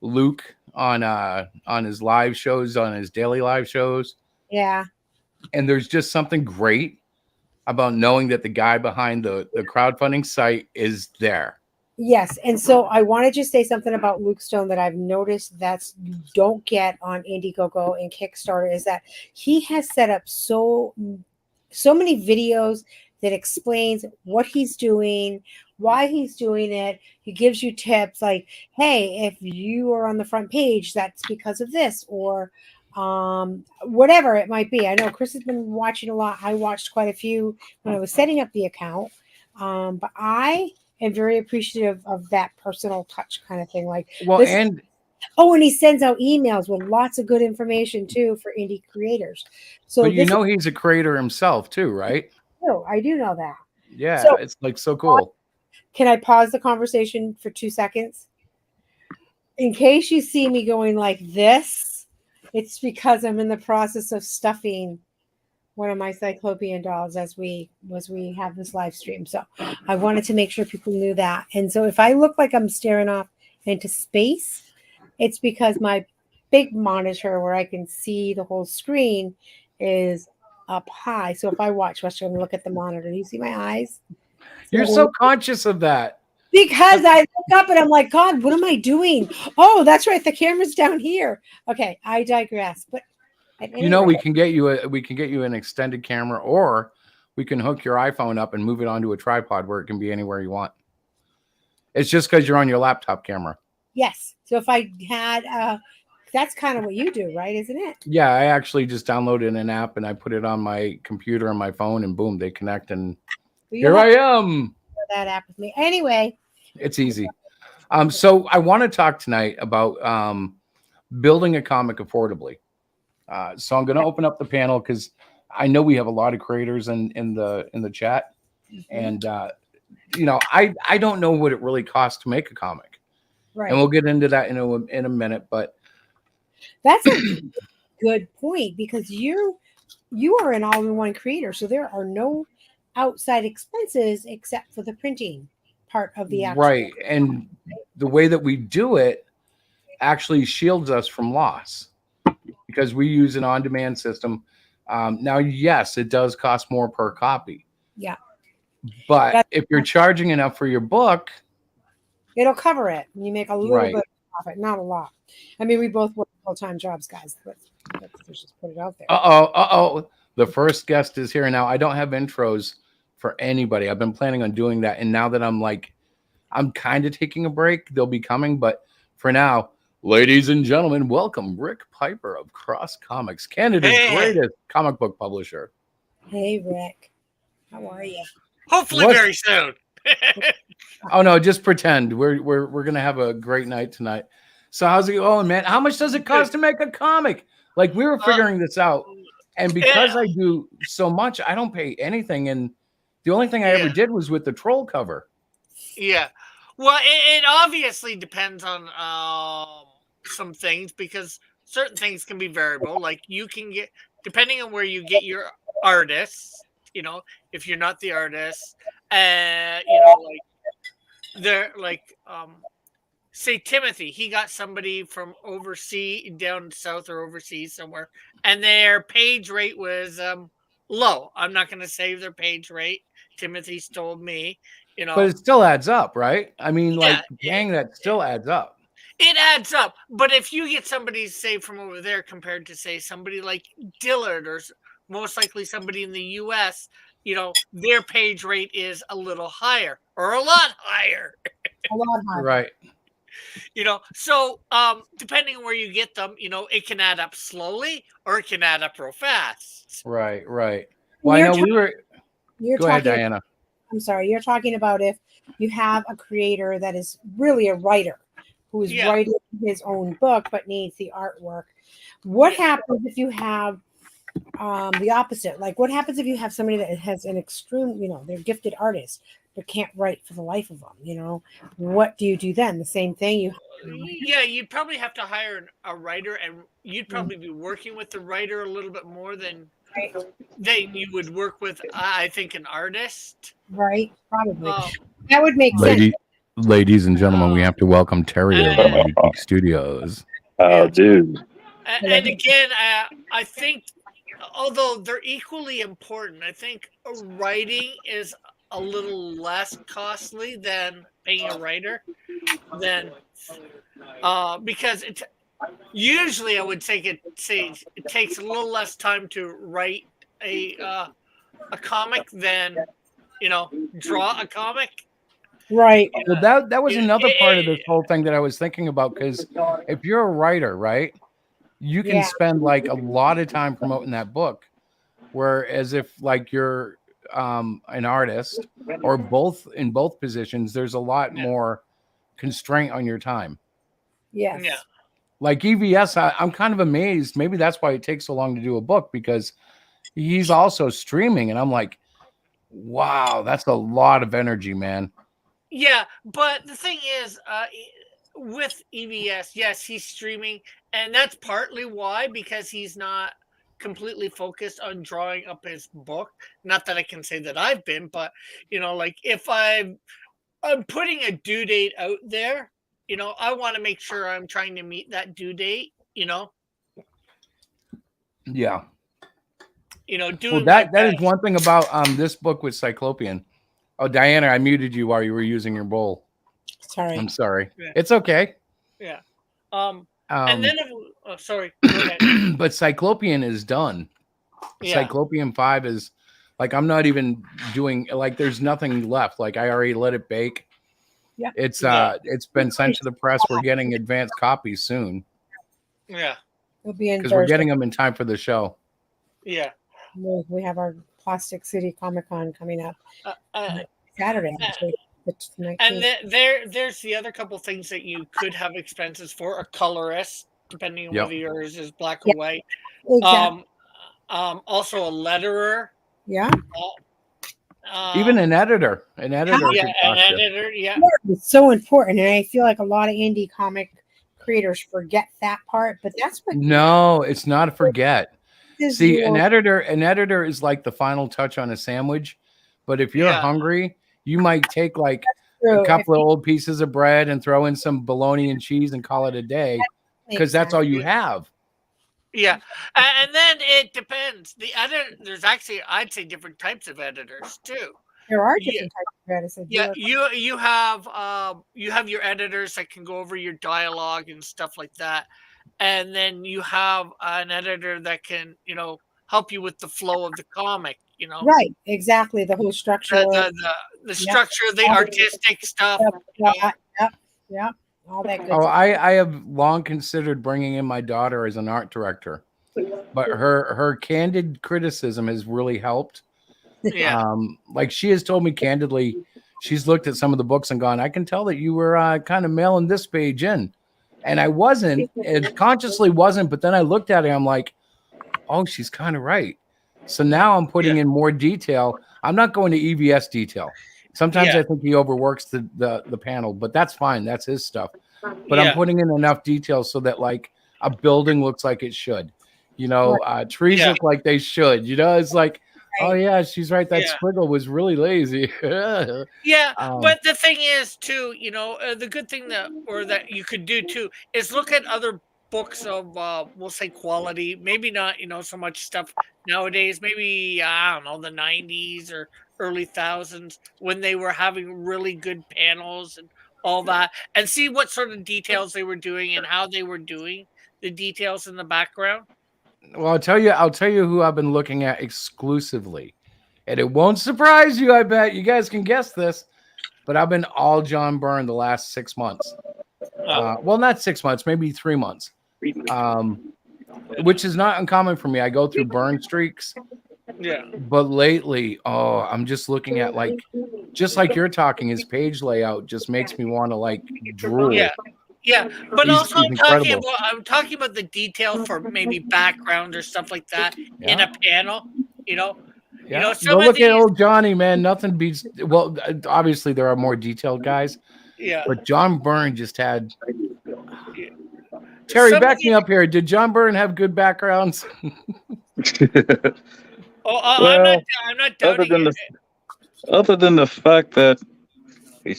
S8: Luke on his live shows, on his daily live shows.
S20: Yeah.
S8: And there's just something great about knowing that the guy behind the crowdfunding site is there.
S20: Yes. And so I want to just say something about Luke Stone that I've noticed that you don't get on Indiegogo and Kickstarter, is that he has set up so many videos that explains what he's doing, why he's doing it. He gives you tips like, hey, if you are on the front page, that's because of this, or whatever it might be. I know Chris has been watching a lot. I watched quite a few when I was setting up the account. But I am very appreciative of that personal touch kind of thing. Like, and he sends out emails with lots of good information too for indie creators. So
S8: but he's a creator himself too, right?
S20: No, I do know that.
S8: Yeah,
S20: so,
S8: it's like so cool.
S20: Can I pause the conversation for 2 seconds? in case you see me going like this, it's because I'm in the process of stuffing one of my Cyclopean dolls as we have this live stream. So I wanted to make sure people knew that. And so if I look like I'm staring off into space, it's because my big monitor where I can see the whole screen is up high. So if I watch Western and look at the monitor, you see my eyes?
S8: You're so conscious of that.
S20: Because I look up and I'm like, God, what am I doing? Oh, that's right. The camera's down here. Okay, I digress. But at any
S8: You know, we
S20: rate-
S8: can get you an extended camera, or we can hook your iPhone up and move it onto a tripod where it can be anywhere you want. It's just because you're on your laptop camera.
S20: Yes. So if I had, that's kind of what you do, right? Isn't it?
S8: Yeah, I actually just downloaded an app and I put it on my computer and my phone, and boom, they connect, and
S20: Well,
S8: here I am.
S20: that app with me. Anyway.
S8: It's easy. So I want to talk tonight about building a comic affordably. So I'm going to open up the panel because I know we have a lot of creators in the chat, and you know, I don't know what it really costs to make a comic,
S20: Right.
S8: and we'll get into that in a minute. But
S20: That's a good point, because you are an all-in-one creator, so there are no outside expenses except for the printing part of the actual.
S8: right, and the way that we do it actually shields us from loss because we use an on-demand system. Now, yes, it does cost more per copy,
S20: Yeah,
S8: but if you're charging enough for your book,
S20: it'll cover it. You make a little
S8: Right.
S20: bit of profit, not a lot. I mean, we both work full-time jobs, guys. Let's just put it out there.
S8: The first guest is here now. I don't have intros for anybody. I've been planning on doing that, and now that I'm kind of taking a break, they'll be coming. But for now, ladies and gentlemen, welcome Rick Piper of Cross Comics, Canada's greatest comic book publisher.
S20: Hey, Rick. How are you?
S21: Hopefully
S8: What?
S21: very soon.
S8: Oh no, just pretend. We're gonna have a great night tonight. So how's it going, man? How much does it cost to make a comic? Like, we were figuring this out, and because I do so much, I don't pay anything. And the only thing I ever did was with the troll cover.
S21: Yeah. Well, it obviously depends on some things, because certain things can be variable. Like, you can get, depending on where you get your artists, you know, if you're not the artist, you know, like, they're like, say Timothy, he got somebody from overseas, down south or overseas somewhere, and their page rate was low. I'm not going to say their page rate. Timothy's told me, you know.
S8: But it still adds up, right? I mean, like, dang, that still adds up.
S21: It adds up. But if you get somebody, say, from over there compared to, say, somebody like Dillard, or most likely somebody in the U.S., you know, their page rate is a little higher, or a lot higher.
S20: A lot higher.
S8: Right.
S21: You know, so depending on where you get them, you know, it can add up slowly or it can add up real fast.
S8: Right. Well, I know
S20: You're
S8: Go ahead,
S20: talking,
S8: Diana.
S20: I'm sorry. You're talking about if you have a creator that is really a writer who is writing his own book but needs the artwork. What happens if you have the opposite? Like, what happens if you have somebody that has an extreme, you know, they're gifted artist but can't write for the life of them? You know, what do you do then? The same thing.
S21: Yeah, you'd probably have to hire a writer, and you'd probably be working with the writer a little bit more than you would work with, I think, an artist.
S20: Right, probably. That would make sense.
S8: Ladies and gentlemen, we have to welcome Terry of Mighty Geek Studios.
S10: Oh, dude.
S21: And again, I think, although they're equally important, I think writing is a little less costly than paying a writer. Because usually I would say it takes a little less time to write a comic than, you know, draw a comic.
S20: Right.
S8: Well, that was another part of this whole thing that I was thinking about, because if you're a writer, right, you can spend like a lot of time promoting that book, whereas if like you're an artist or both, in both positions, there's a lot more constraint on your time.
S20: Yes.
S21: Yeah.
S8: Like EVS, I'm kind of amazed. Maybe that's why it takes so long to do a book, because he's also streaming, and I'm like, wow, that's a lot of energy, man.
S21: Yeah, but the thing is, with EBS, yes, he's streaming, and that's partly why, because he's not completely focused on drawing up his book. Not that I can say that I've been, but like if I'm putting a due date out there, I want to make sure I'm trying to meet that due date.
S8: Yeah.
S21: Doing
S8: Well,
S21: my
S8: that is
S21: best.
S8: one thing about this book with Cyclopian. Oh, Diana, I muted you while you were using your bowl.
S20: Sorry.
S8: I'm sorry.
S21: Yeah.
S8: It's okay.
S21: Yeah. And then, sorry. Go ahead.
S8: But Cyclopian is done.
S21: Yeah.
S8: Cyclopian 5 is like, I'm not even doing, like, there's nothing left. Like, I already let it bake.
S20: Yeah.
S8: It's been sent to the press. We're getting advanced copies soon.
S21: Yeah.
S20: We'll be in
S8: Because we're
S20: Thursday.
S8: getting them in time for the show.
S21: Yeah.
S20: We have our Plastic City Comic Con coming up Saturday, actually. The 19th.
S21: And there's the other couple things that you could have expenses for: a colorist, depending on
S8: Yep.
S21: whether yours is black or white.
S20: Exactly.
S21: Also a letterer.
S20: Yeah.
S8: Even an editor. An editor.
S21: Yeah,
S8: could
S21: an
S8: talk to.
S21: editor. Yeah.
S20: It's so important, and I feel like a lot of indie comic creators forget that part, but that's what
S8: No, it's not a forget.
S20: is
S8: See,
S20: your-
S8: an editor is like the final touch on a sandwich. But if you're
S21: Yeah.
S8: hungry, you might take like
S20: True.
S8: a couple of old pieces of bread and throw in some bologna and cheese and call it a day, because that's all you have.
S21: Yeah, and then it depends. There's actually, I'd say, different types of editors too.
S20: There are
S21: Yeah.
S20: different types of editors.
S21: Yeah, you have your editors that can go over your dialogue and stuff like that, and then you have an editor that can help you with the flow of the comic.
S20: Right, exactly. The whole structure.
S21: The structure, the artistic stuff.
S20: Yep. All that good
S8: Oh,
S20: stuff.
S8: I have long considered bringing in my daughter as an art director, but her candid criticism has really helped.
S21: Yeah.
S8: Like she has told me candidly, she's looked at some of the books and gone, I can tell that you were kind of mailing this page in. And I wasn't, and consciously wasn't, but then I looked at it, I'm like, oh, she's kind of right. So now I'm putting in more detail. I'm not going to EVS detail. Sometimes I think he overworks the panel, but that's fine. That's his stuff. But I'm putting in enough detail so that like a building looks like it should. Trees look like they should. It's like, oh yeah, she's right. That squiggle was really lazy.
S21: Yeah, but the thing is too, the good thing that you could do too is look at other books of we'll say quality, maybe not so much stuff nowadays, maybe I don't know, the 90s or early thousands, when they were having really good panels and all that, and see what sort of details they were doing and how they were doing the details in the background.
S8: Well, I'll tell you who I've been looking at exclusively, and it won't surprise you. I bet you guys can guess this, but I've been all John Byrne the last 6 months. Well, not 6 months, maybe 3 months, which is not uncommon for me. I go through Byrne streaks, but lately, I'm just looking at just like you're talking, his page layout just makes me want to like drool.
S21: Yeah, but
S8: He's
S21: also I'm
S8: incredible.
S21: talking about the detail for maybe background or stuff like that in a panel.
S8: Yeah.
S21: Some
S8: Go
S21: of
S8: look
S21: these,
S8: at old Johnny, man. Nothing beats. Well, obviously there are more detailed guys.
S21: Yeah.
S8: But John Byrne just had. Terry, back me up here. Did John Byrne have good backgrounds?
S21: I'm not doubting
S6: other than the fact that he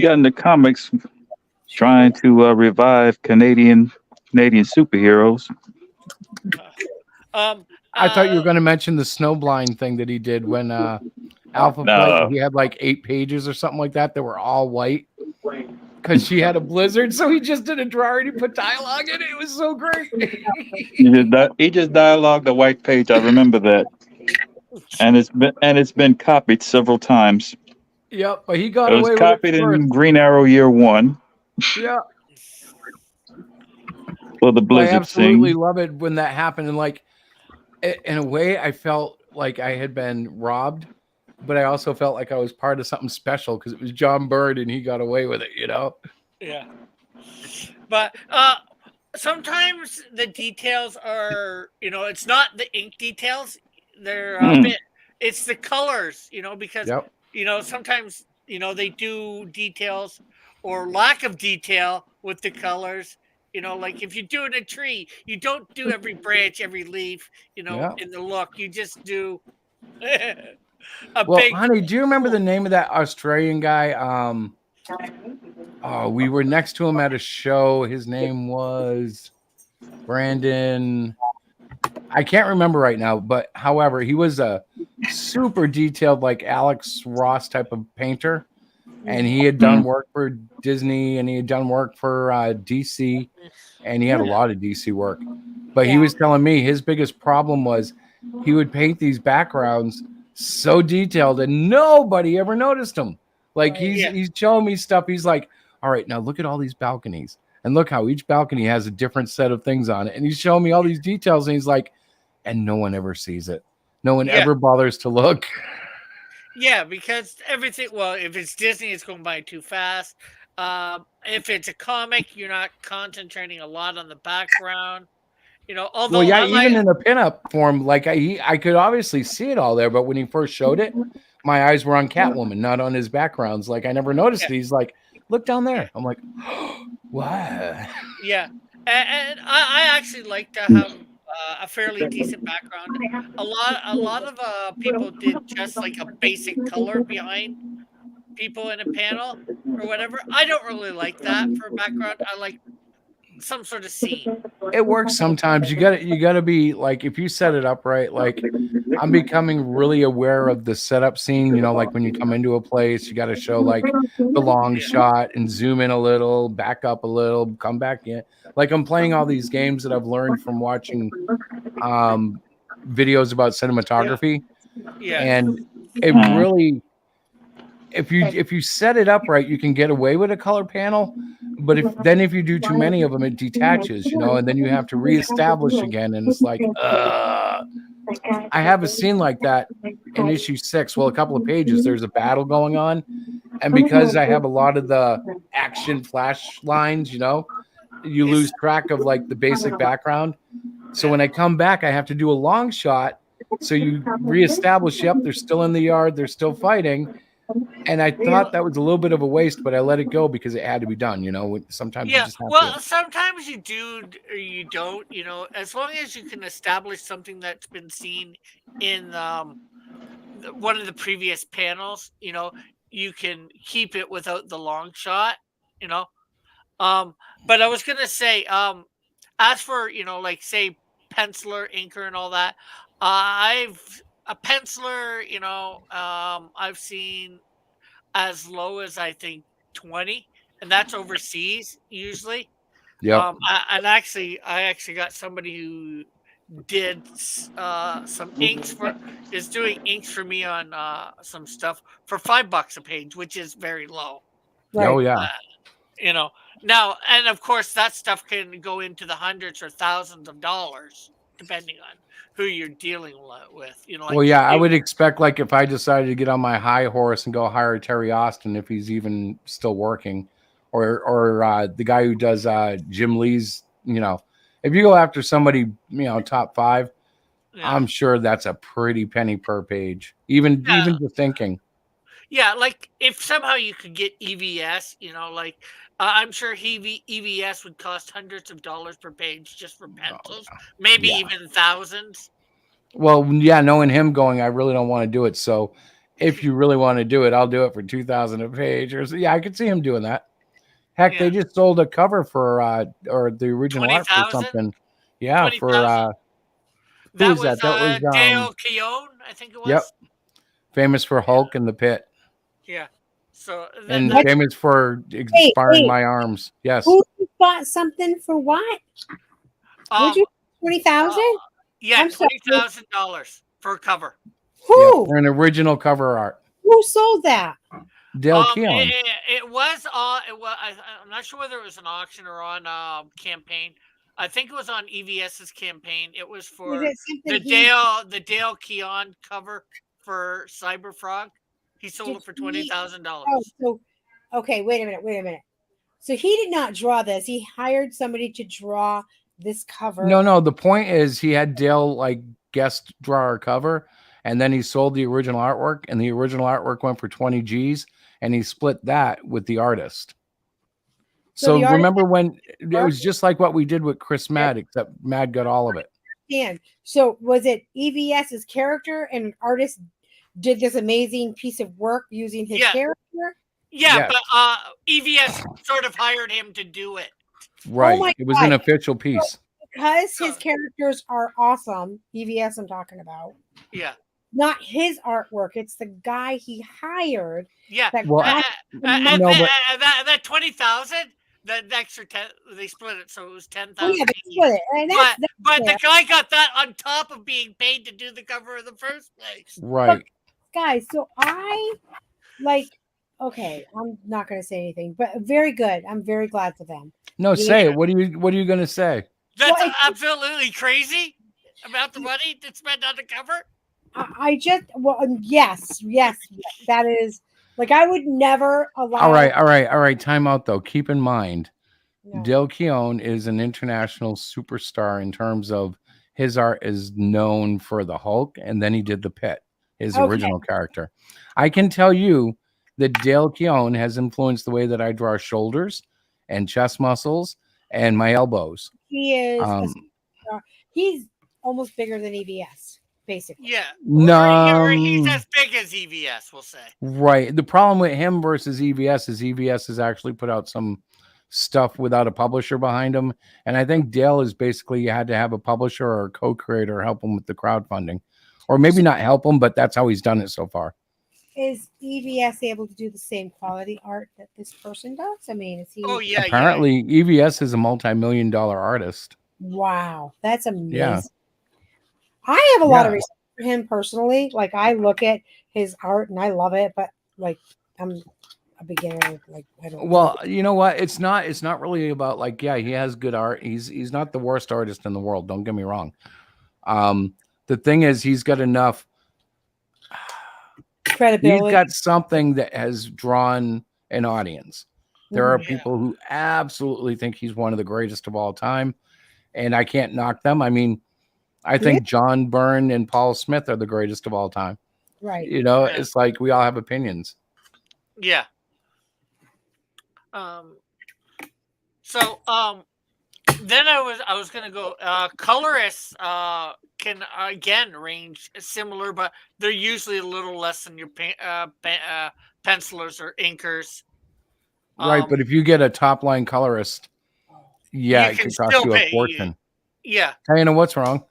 S6: got into comics trying to revive Canadian superheroes.
S8: I thought you were going to mention the snowblind thing that he did when Alpha
S6: No.
S8: Flight. He had like 8 pages or something like that were all white because she had a blizzard. So he just did a drawer and he put dialogue in it. It was so great.
S6: He just dialogued the white page. I remember that, and it's been copied several times.
S8: Yep, but he got
S6: It was
S8: away
S6: copied
S8: with it
S6: in
S8: first.
S6: Green Arrow Year 1
S8: Yeah.
S6: for the
S8: I
S6: Blizzard
S8: absolutely
S6: scene.
S8: love it when that happened. And like, in a way, I felt like I had been robbed, but I also felt like I was part of something special because it was John Byrne and he got away with it,
S21: Yeah. But sometimes the details are, it's not the ink details. They're a bit, it's the colors, because, sometimes, They do details or lack of detail with the colors. Like if you're doing a tree, you don't do every branch, every leaf,
S8: Yeah.
S21: in the look. You just do a
S8: Well,
S21: big.
S8: honey, do you remember the name of that Australian guy? Oh, we were next to him at a show. His name was Brandon. I can't remember right now, but however, he was a super detailed, like Alex Ross type of painter, and he had done work for Disney, and he had done work for DC, and he had a lot of DC work. But he was telling me his biggest problem was he would paint these backgrounds so detailed, and nobody ever noticed them. Like he's showing me stuff. He's like, all right, now look at all these balconies, and look how each balcony has a different set of things on it. And he's showing me all these details, and he's like, and no one ever sees it. No one ever bothers to look.
S21: Yeah, because everything. Well, if it's Disney, it's going by too fast. If it's a comic, you're not concentrating a lot on the background. Although
S8: Well, yeah, even in the pinup form, like I could obviously see it all there, but when he first showed it, my eyes were on Catwoman, not on his backgrounds. Like I never noticed it. He's like, look down there. I'm like, what?
S21: Yeah, and I actually like to have a fairly decent background. A lot of people did just like a basic color behind people in a panel or whatever. I don't really like that for a background. I like some sort of scene.
S8: It works sometimes. You gotta be like, if you set it up right, like I'm becoming really aware of the setup scene, like when you come into a place, you gotta show like the long shot and zoom in a little, back up a little, come back in. Like I'm playing all these games that I've learned from watching videos about cinematography.
S21: Yeah.
S8: And it really, if you set it up right, you can get away with a color panel. But if you do too many of them, it detaches, and then you have to reestablish again. And it's like, I have a scene like that in issue 6. Well, a couple of pages, there's a battle going on. And because I have a lot of the action flash lines, you lose track of like the basic background. So when I come back, I have to do a long shot. So you reestablish, yep, they're still in the yard, they're still fighting. And I thought that was a little bit of a waste, but I let it go because it had to be done. Sometimes you just have to.
S21: Sometimes you do or you don't. As long as you can establish something that's been seen in one of the previous panels, you can keep it without the long shot. But I was gonna say, as for like say penciler, inker, and all that, a penciler, I've seen as low as I think 20, and that's overseas usually.
S8: Yeah.
S21: I actually got somebody who did some inks is doing inks for me on some stuff for $5 a page, which is very low.
S8: Right. Oh yeah.
S21: Now, and of course that stuff can go into the hundreds or thousands of dollars depending on who you're dealing with. Like,
S8: well, yeah, I would expect like if I decided to get on my high horse and go hire Terry Austin if he's even still working, or the guy who does Jim Lee's, if you go after somebody, top 5, I'm sure that's a pretty penny per page, even just thinking.
S21: Yeah, like if somehow you could get EVS, I'm sure EVS would cost hundreds of dollars per page just for pencils, maybe even thousands.
S8: Well, yeah, knowing him going, I really don't want to do it. So if you really want to do it, I'll do it for $2,000 a page. Or yeah, I could see him doing that. Heck, they just sold a cover for or the original
S21: 20,
S8: art for something. Yeah,
S21: 20,
S8: for
S21: who was that? That was Dale Keown, I think it was.
S8: Yep. Famous for Hulk and the Pit.
S21: Yeah. So
S8: and famous for expiring my arms. Yes.
S20: Who bought something for what? Would you 20,000?
S21: Yeah, $20,000 for a cover.
S20: Who?
S8: Yeah, for an original cover art.
S20: Who sold that?
S8: Dale Keown.
S21: It was I'm not sure whether it was an auction or on campaign. I think it was on EVS's campaign. It was for the Dale Keown cover for Cyberfrog. He sold it for $20,000.
S20: Oh, so okay, wait a minute. So he did not draw this. He hired somebody to draw this cover.
S8: No. The point is he had Dale like guest draw our cover, and then he sold the original artwork, and the original artwork went for 20 G's, and he split that with the artist.
S20: So
S8: So
S20: the artist-
S8: remember when it was just like what we did with Chris Mad, except Mad got all of it.
S20: Dan, so was it EVS's character and an artist did this amazing piece of work using his character?
S21: Yeah,
S8: Yes.
S21: but EVS sort of hired him to do it.
S8: Right.
S20: my
S8: It was an
S20: God.
S8: official piece.
S20: Because his characters are awesome, EVS I'm talking about.
S21: Yeah.
S20: Not his artwork, it's the guy he hired.
S21: Yeah.
S20: That
S8: Well,
S20: got the
S21: And
S20: money.
S21: that 20,000, the extra 10, they split it, so it was 10,000.
S20: Oh, yeah, they split it. And that's
S21: but
S20: fair.
S21: the guy got that on top of being paid to do the cover in the first place.
S8: Right.
S20: Guys, so I okay, I'm not gonna say anything, but very good. I'm very glad for them.
S8: No, say it. What are you gonna say?
S21: That's absolutely crazy about the money that's spent on the cover.
S20: I just yes, that is like I would never allow.
S8: All right. Time out though. Keep in mind, Dale Keown is an international superstar in terms of his art is known for the Hulk, and then he did the Pit, his original character. I can tell you that Dale Keown has influenced the way that I draw shoulders and chest muscles and my elbows.
S20: He is he's almost bigger than EVS, basically.
S21: Yeah.
S8: No,
S21: Or he's as big as EVS, we'll say.
S8: right. The problem with him versus EVS is EVS has actually put out some stuff without a publisher behind him, and I think Dale is basically you had to have a publisher or a co-creator help him with the crowdfunding, or maybe not help him, but that's how he's done it so far.
S20: Is EVS able to do the same quality art that this person does? I mean, is he?
S21: Oh yeah.
S8: Apparently, EVS is a multi-million-dollar artist.
S20: Wow, that's amazing.
S8: Yeah.
S20: I have a lot of respect for him personally. Like I look at his art and I love it, but like I'm a beginner. Like I don't.
S8: Well, you know what? It's not really about like, yeah, he has good art. He's not the worst artist in the world. Don't get me wrong. The thing is, he's got enough
S20: credibility.
S8: He's got something that has drawn an audience. There are people who absolutely think he's one of the greatest of all time, and I can't knock them. I mean, I think John Byrne and Paul Smith are the greatest of all time.
S20: Right.
S8: You know, it's like we all have opinions.
S21: Yeah. Then I was gonna go. Colorists can again range similar, but they're usually a little less than your pencilers or inkers.
S8: Right, but if you get a top line colorist, yeah,
S21: you
S8: it
S21: can
S8: could cost
S21: still
S8: you a
S21: pay-
S8: fortune.
S21: Yeah.
S8: Diana, what's wrong?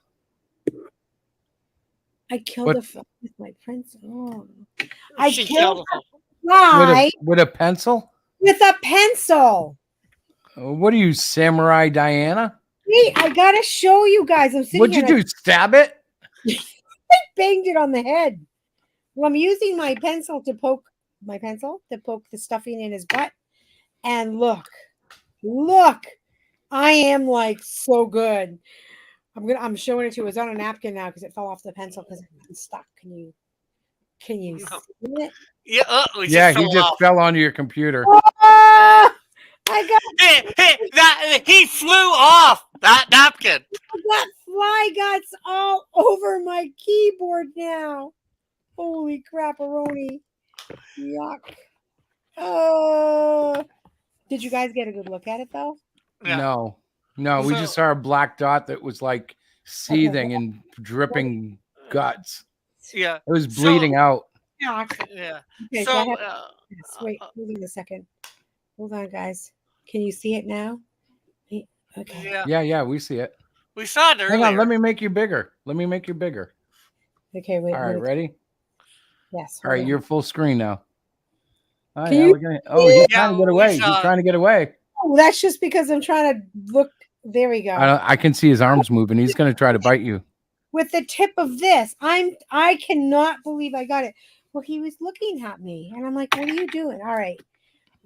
S20: I killed
S8: What-
S20: a film with my pencil. Oh. I
S21: She
S20: killed
S21: killed a-
S20: why
S8: With a pencil?
S20: with a pencil.
S8: What are you, Samurai Diana?
S20: Wait, I gotta show you guys. I'm sitting
S8: What'd you
S20: here
S8: do? Stab it?
S20: I banged it on the head. Well, I'm using my pencil to poke the stuffing in his butt. And look, I am like so good. I'm showing it to you. It's on a napkin now because it fell off the pencil because it's stuck. Can you see it?
S21: Yeah.
S8: Yeah, he just fell onto your computer.
S20: Ah! I got
S21: he flew off that napkin.
S20: I got fly guts all over my keyboard now. Holy crapperoni. Yuck. Did you guys get a good look at it though?
S8: No, we just saw a black dot that was like seething and dripping guts.
S21: Yeah.
S8: It was bleeding out.
S21: Yeah.
S20: Okay,
S21: So,
S20: I have- yes, wait, hold on a second. Hold on, guys. Can you see it now? Okay.
S8: Yeah, we see it.
S21: We saw it earlier.
S8: Hang on, let me make you bigger.
S20: Okay, wait.
S8: All right, ready?
S20: Yes.
S8: All right,
S20: hold on.
S8: you're full screen now. Oh,
S20: Can
S8: yeah,
S20: you
S8: we're gonna, he's trying to get away.
S21: saw-
S8: He's trying to get away.
S20: Oh, that's just because I'm trying to look. There we go.
S8: I can see his arms moving. He's going to try to bite you.
S20: With the tip of this, I cannot believe I got it. Well, he was looking at me, and I'm like, "What are you doing?" All right,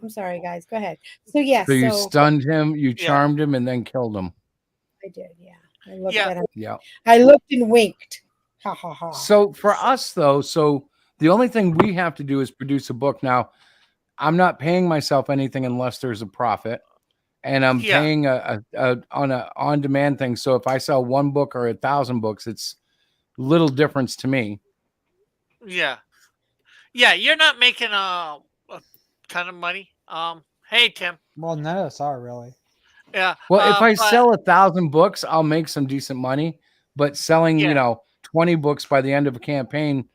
S20: I'm sorry, guys. Go ahead. So yes,
S8: So you stunned him, you charmed him, and then killed him.
S20: I did. Yeah, I looked at him.
S8: Yeah.
S20: I looked and winked. Ha ha ha.
S8: So for us, though, the only thing we have to do is produce a book. Now, I'm not paying myself anything unless there's a profit, and I'm paying on a on-demand thing. So if I sell one book or 1,000 books, it's little difference to me.
S21: Yeah. Yeah, you're not making kind of money. Hey Tim.
S7: Well, none of us are really.
S21: Yeah.
S8: Well, if I
S21: but-
S8: sell 1,000 books, I'll make some decent money. But selling, 20 books by the end of a campaign,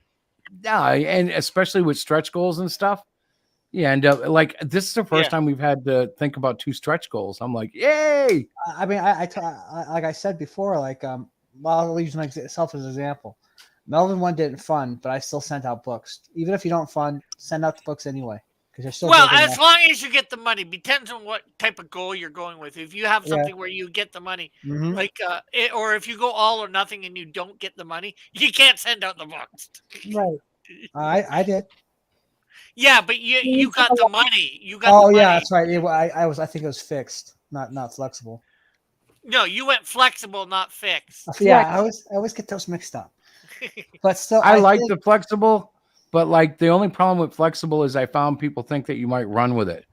S8: and especially with stretch goals and stuff, and like this is the first time we've had to think about 2 stretch goals. I'm like, yay!
S7: I mean, I like I said before, like well, I'll use myself as an example. Melvin one didn't fund, but I still sent out books. Even if you don't fund, send out the books anyway because you're still.
S21: Well,
S7: building
S21: as
S7: up.
S21: long as you get the money, depends on what type of goal you're going with. If you have something where you get the money,
S7: Mhm.
S21: like or if you go all or nothing and you don't get the money, you can't send out the books.
S7: Right. I did.
S21: Yeah, but you got the money. You got.
S7: Oh
S21: the money.
S7: yeah, that's right. I think it was fixed, not flexible.
S21: No, you went flexible, not fixed.
S7: Yeah, I always get those mixed up. But still,
S8: I like
S7: think-
S8: the flexible, but like the only problem with flexible is I found people think that you might run with it.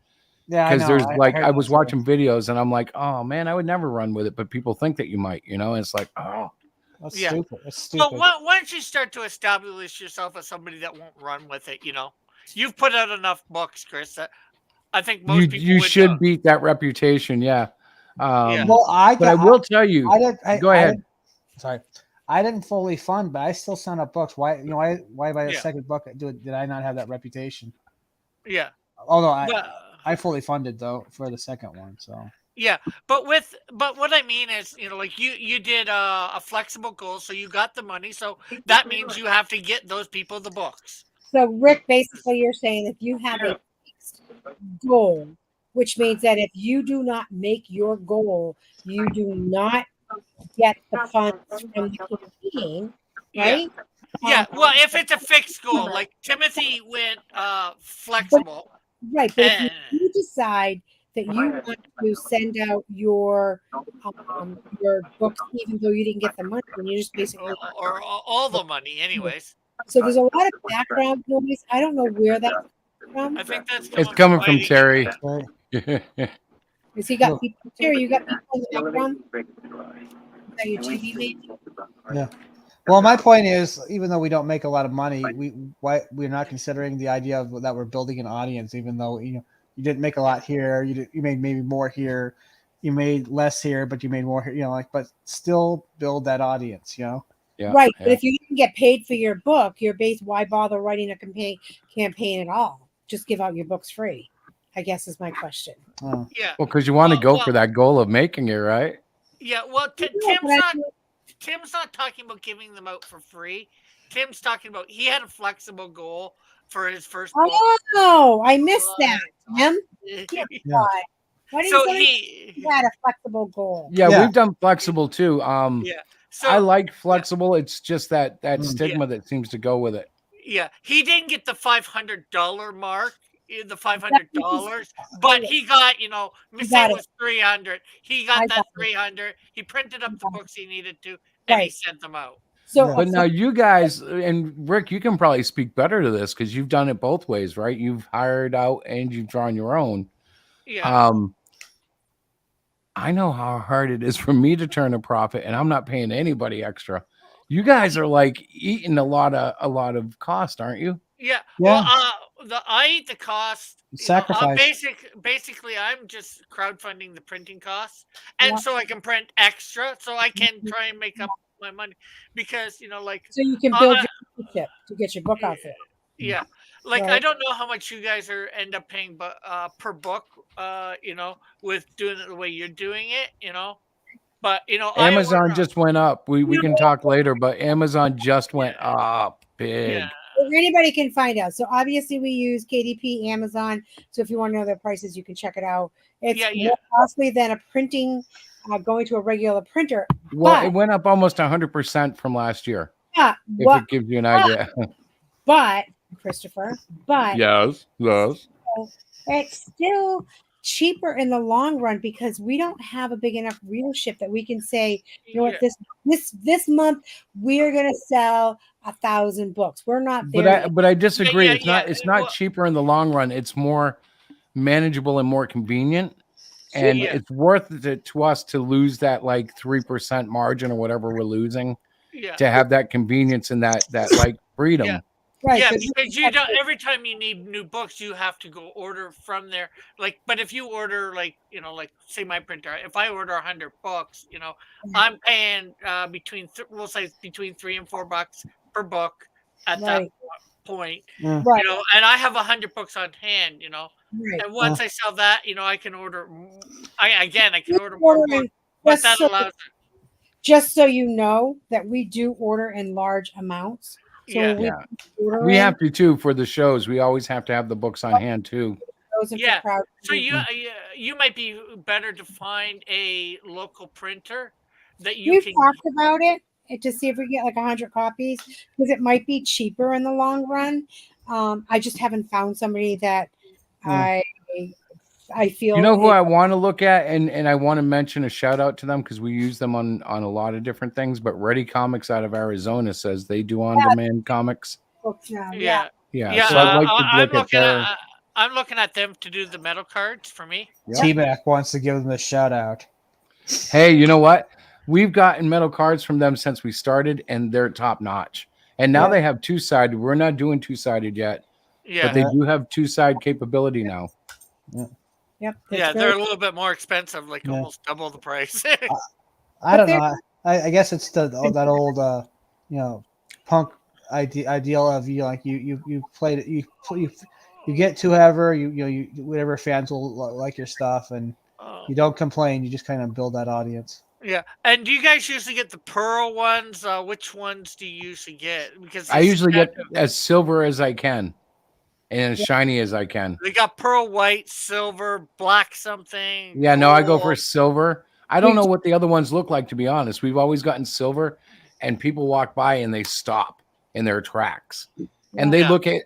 S7: Yeah, I
S8: because
S7: know.
S8: there's
S7: heard
S8: I was
S7: that too.
S8: watching videos and I'm like, oh man, I would never run with it, but people think that you might, and it's like, oh,
S7: That's
S21: Yeah.
S7: stupid. That's stupid.
S21: But once you start to establish yourself as somebody that won't run with it, you've put out enough books, Chris. That I think most people
S8: you
S21: would,
S8: should beat that reputation, yeah.
S7: Well,
S8: but I will tell you. Go ahead.
S7: Sorry, I didn't fully fund, but I still sent up books. Why? Why by the second book did I not have that reputation?
S21: Yeah.
S7: Although
S21: But-
S7: I fully funded though for the second one. So
S21: Yeah, but what I mean is, like you did a flexible goal, so you got the money, so that means you have to get those people the books.
S20: So, Rick, basically, you're saying if you have a fixed goal, which means that if you do not make your goal, you do not get the funds from the campaign, right?
S21: Yeah, well, if it's a fixed goal, like Timothy went flexible.
S20: Right, but if you decide that you want to send out your books, even though you didn't get the money, and you just basically
S21: or all the money, anyways.
S20: So there's a lot of background noise. I don't know where that's from.
S21: I think that's
S8: It's coming from Terry.
S20: Because he got people. Terry, you got people in the background. Is that your TV maybe?
S7: yeah. Well, my point is, even though we don't make a lot of money, we're not considering the idea of that we're building an audience. Even though you didn't make a lot here, you made maybe more here, you made less here, but you made more here. But still build that audience.
S8: Yeah.
S20: Right, but if you didn't get paid for your book, your base, why bother writing a campaign at all? Just give out your books free, I guess is my question.
S7: Oh.
S21: Yeah.
S8: Well, because you want to go for that goal of making it, right?
S21: Yeah, well, Tim's not talking about giving them out for free. Tim's talking about he had a flexible goal for his first book.
S20: Oh, I missed that, Tim.
S7: Yeah.
S20: Why didn't
S21: So
S20: somebody had a flexible goal?
S8: Yeah, we've done flexible too.
S21: So
S8: I like flexible. It's just that stigma that seems to go with it.
S21: Yeah, he didn't get the $500 mark, the $500, but he got, Miss
S20: got
S21: A
S20: it.
S21: was 300. He got that 300. He printed up the books he needed to, and he sent them out.
S8: But now you guys, and Rick, you can probably speak better to this because you've done it both ways, right? You've hired out and you've drawn your own.
S21: Yeah.
S8: I know how hard it is for me to turn a profit, and I'm not paying anybody extra. You guys are like eating a lot of cost, aren't you?
S21: Yeah.
S7: Yeah.
S21: Well, I eat the cost.
S7: Sacrifice.
S21: Basically, I'm just crowdfunding the printing costs, and so I can print extra, so I can try and make up my money because
S20: So you can build your membership to get your book out there.
S21: Yeah. Like I
S20: Right.
S21: don't know how much you guys end up paying, but per book, with doing it the way you're doing it, But
S8: Amazon just went up. We can talk later, but Amazon just went up big.
S20: Or anybody can find out. So obviously we use KDP, Amazon. So if you want to know their prices, you can check it out. It's more costly than a printing, going to a regular printer.
S8: Well, it went up almost 100% from last year.
S20: Yeah,
S8: If it gives you an idea.
S20: But Christopher,
S8: Yes.
S20: it's still cheaper in the long run because we don't have a big enough readership that we can say, you know what, this month we're gonna sell 1,000 books. We're not there.
S8: But I disagree. It's not cheaper in the long run. It's more manageable and more convenient. And it's worth it to us to lose that like 3% margin or whatever we're losing to have that convenience and that like freedom.
S20: Right.
S21: Yeah,
S20: 'cause
S21: because you don't. Every time you need new books, you have to go order from there. Like, but if you order, like, like say my printer, if I order 100 books, I'm paying we'll say between $3 and $4 per book at that
S20: Right.
S21: point.
S20: Right.
S21: And I have 100 books on hand.
S20: Right.
S21: And once I sell that, I can order. I can order more
S20: Ordering-
S21: books, but
S20: just
S21: that
S20: so-
S21: allows.
S20: Just so you know that we do order in large amounts. So
S21: Yeah.
S20: when we order
S8: We
S20: in,
S8: have to too for the shows. We always have to have the books on hand too.
S20: those are for
S21: Yeah.
S20: crowd
S21: So
S20: control.
S21: you might be better to find a local printer that you
S20: We've
S21: can.
S20: talked about it to see if we get like 100 copies because it might be cheaper in the long run. I just haven't found somebody that I feel.
S8: You know who I want to look at, and I want to mention a shout out to them because we use them on a lot of different things. But Ready Comics out of Arizona says they do on demand comics.
S20: Books now.
S21: Yeah.
S8: Yeah, so I'd like to look at their.
S21: I'm looking at them to do the metal cards for me.
S7: T-Mac wants to give them a shout out.
S8: Hey, you know what? We've gotten metal cards from them since we started, and they're top notch. And now they have two-sided. We're not doing two-sided yet,
S21: Yeah.
S8: but they do have two-side capability now.
S20: Yep.
S21: Yeah, they're a little bit more expensive, like almost double the price.
S7: I don't know. I guess it's that old punk ideal of you played it, you get to whoever you whatever fans will like your stuff, and you don't complain. You just kind of build that audience.
S21: Yeah, and do you guys usually get the pearl ones? Which ones do you usually get? Because
S8: I usually get as silver as I can and as shiny as I can.
S21: they got pearl white, silver, black something.
S8: Yeah, no, I go for
S21: gold.
S8: silver. I don't know what the other ones look like, to be honest. We've always gotten silver, and people walk by and they stop in their tracks. And they look at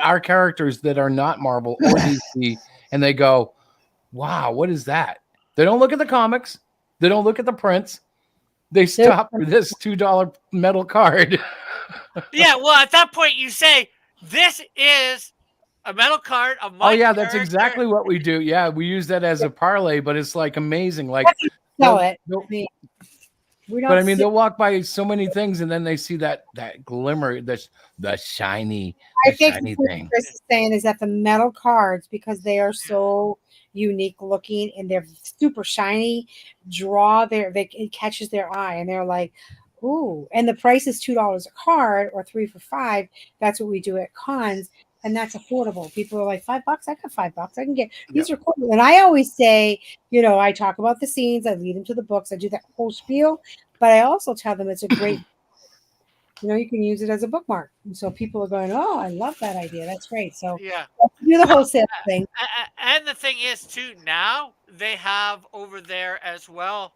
S8: our characters that are not Marvel or DC, and they go, wow, what is that? They don't look at the comics. They don't look at the prints. They stop for this $2 metal card.
S21: Yeah, well, at that point you say, this is a metal card of my
S8: That's exactly what we do. Yeah, we use that as a parlay, but it's like amazing. Like,
S20: Sell it.
S8: They'll walk by so many things, and then they see that glimmer, the shiny
S20: what
S8: thing.
S20: Chris is saying is that the metal cards, because they are so unique looking and they're super shiny, it catches their eye, and they're like, ooh. And the price is $2 a card or 3 for $5. That's what we do at cons. And that's affordable. People are like, $5? I got $5. I can get these are cool. And I always say, I talk about the scenes, I lead them to the books, I do that whole spiel, but I also tell them it's a great, you can use it as a bookmark. And so people are going, oh, I love that idea. That's great. So
S21: Yeah.
S20: do the wholesale thing.
S21: And the thing is, too, now they have over there as well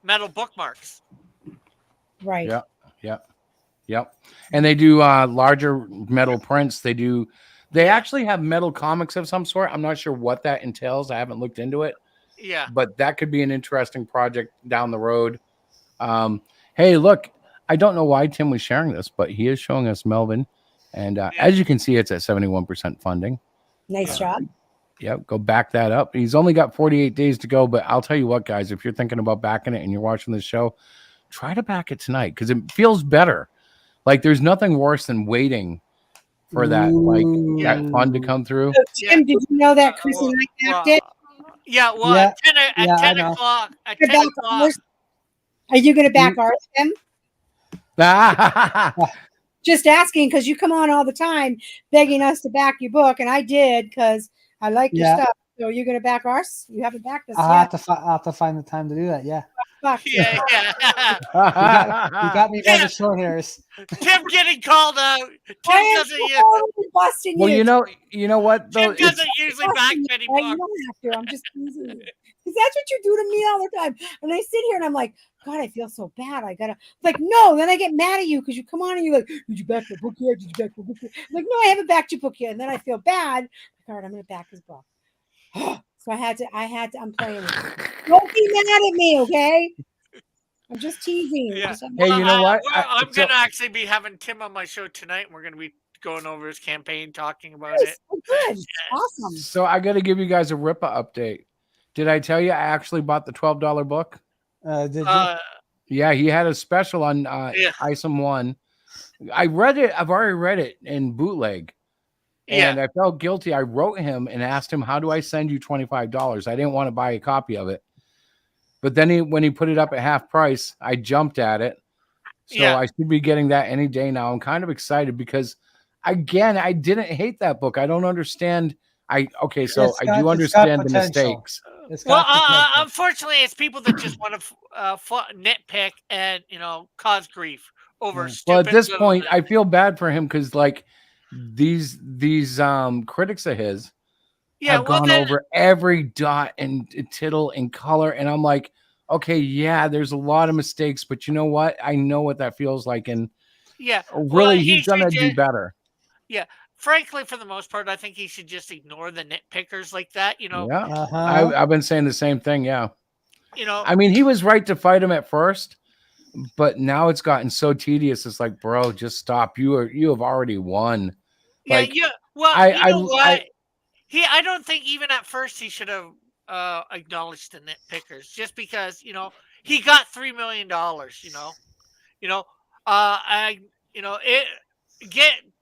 S21: metal bookmarks.
S20: Right.
S8: Yep. And they do larger metal prints. They actually have metal comics of some sort. I'm not sure what that entails. I haven't looked into it.
S21: Yeah.
S8: But that could be an interesting project down the road. Hey, look, I don't know why Tim was sharing this, but he is showing us Melvin. And as you can see, it's at 71% funding.
S20: Nice job.
S8: Yep, go back that up. He's only got 48 days to go, but I'll tell you what, guys, if you're thinking about backing it and you're watching this show, try to back it tonight because it feels better. Like there's nothing worse than waiting for that that fund to come through.
S20: So, Tim, did you know that Chris and I backed it?
S21: Yeah, well, at 10 o'clock. At 10 o'clock.
S20: Are you going to back ours, Tim? Just asking because you come on all the time begging us to back your book, and I did because I like your stuff. So you're going to back ours? You haven't backed us yet.
S7: I'll have to find the time to do that. Yeah.
S20: Fuck.
S21: Yeah.
S7: You got me by the short hairs.
S21: Tim getting called out. Tim doesn't
S20: busting
S8: well, you know what? Though,
S21: Tim doesn't usually back many books.
S20: You don't have to. I'm just teasing you. Because that's what you do to me all the time. And I sit here and I'm like, God, I feel so bad. I gotta no. Then I get mad at you because you come on and you're like, did you back the book yet? Did you back the book yet? I'm like, no, I haven't backed your book yet. And then I feel bad. All right, I'm gonna back his book. So I had to. I'm playing it. Don't be mad at me, okay? I'm just teasing.
S21: Yeah.
S8: Hey, you know what?
S21: I'm gonna actually be having Tim on my show tonight, and we're gonna be going over his campaign, talking about it.
S20: Oh, good. Awesome.
S8: So I got to give you guys a RIPA update. Did I tell you I actually bought the $12 book?
S7: Did you?
S8: Yeah, he had a special on Isom 1 I read it. I've already read it in bootleg. And
S21: Yeah.
S8: I felt guilty. I wrote him and asked him, how do I send you $25? I didn't want to buy a copy of it. But then when he put it up at half price, I jumped at it. So
S21: Yeah.
S8: I should be getting that any day now. I'm kind of excited because, again, I didn't hate that book. I don't understand. I do understand the mistakes.
S21: Well, unfortunately, it's people that just want to nitpick and cause grief over stupid.
S8: Well, at this
S21: little
S8: point, I feel bad for him because like these critics of his have gone over every dot and tittle and color, and I'm like, okay, yeah, there's a lot of mistakes, but you know what? I know what that feels like, and
S21: yeah,
S8: really, he's gonna do better.
S21: Yeah, frankly, for the most part, I think he should just ignore the nitpickers like that.
S8: Yeah, I've been saying the same thing. Yeah,
S21: You know,
S8: I mean, he was right to fight him at first, but now it's gotten so tedious. It's like, bro, just stop. You have already won.
S21: Yeah,
S8: Like,
S21: yeah. Well,
S8: I
S21: don't think even at first he should have acknowledged the nitpickers, just because he got $3 million.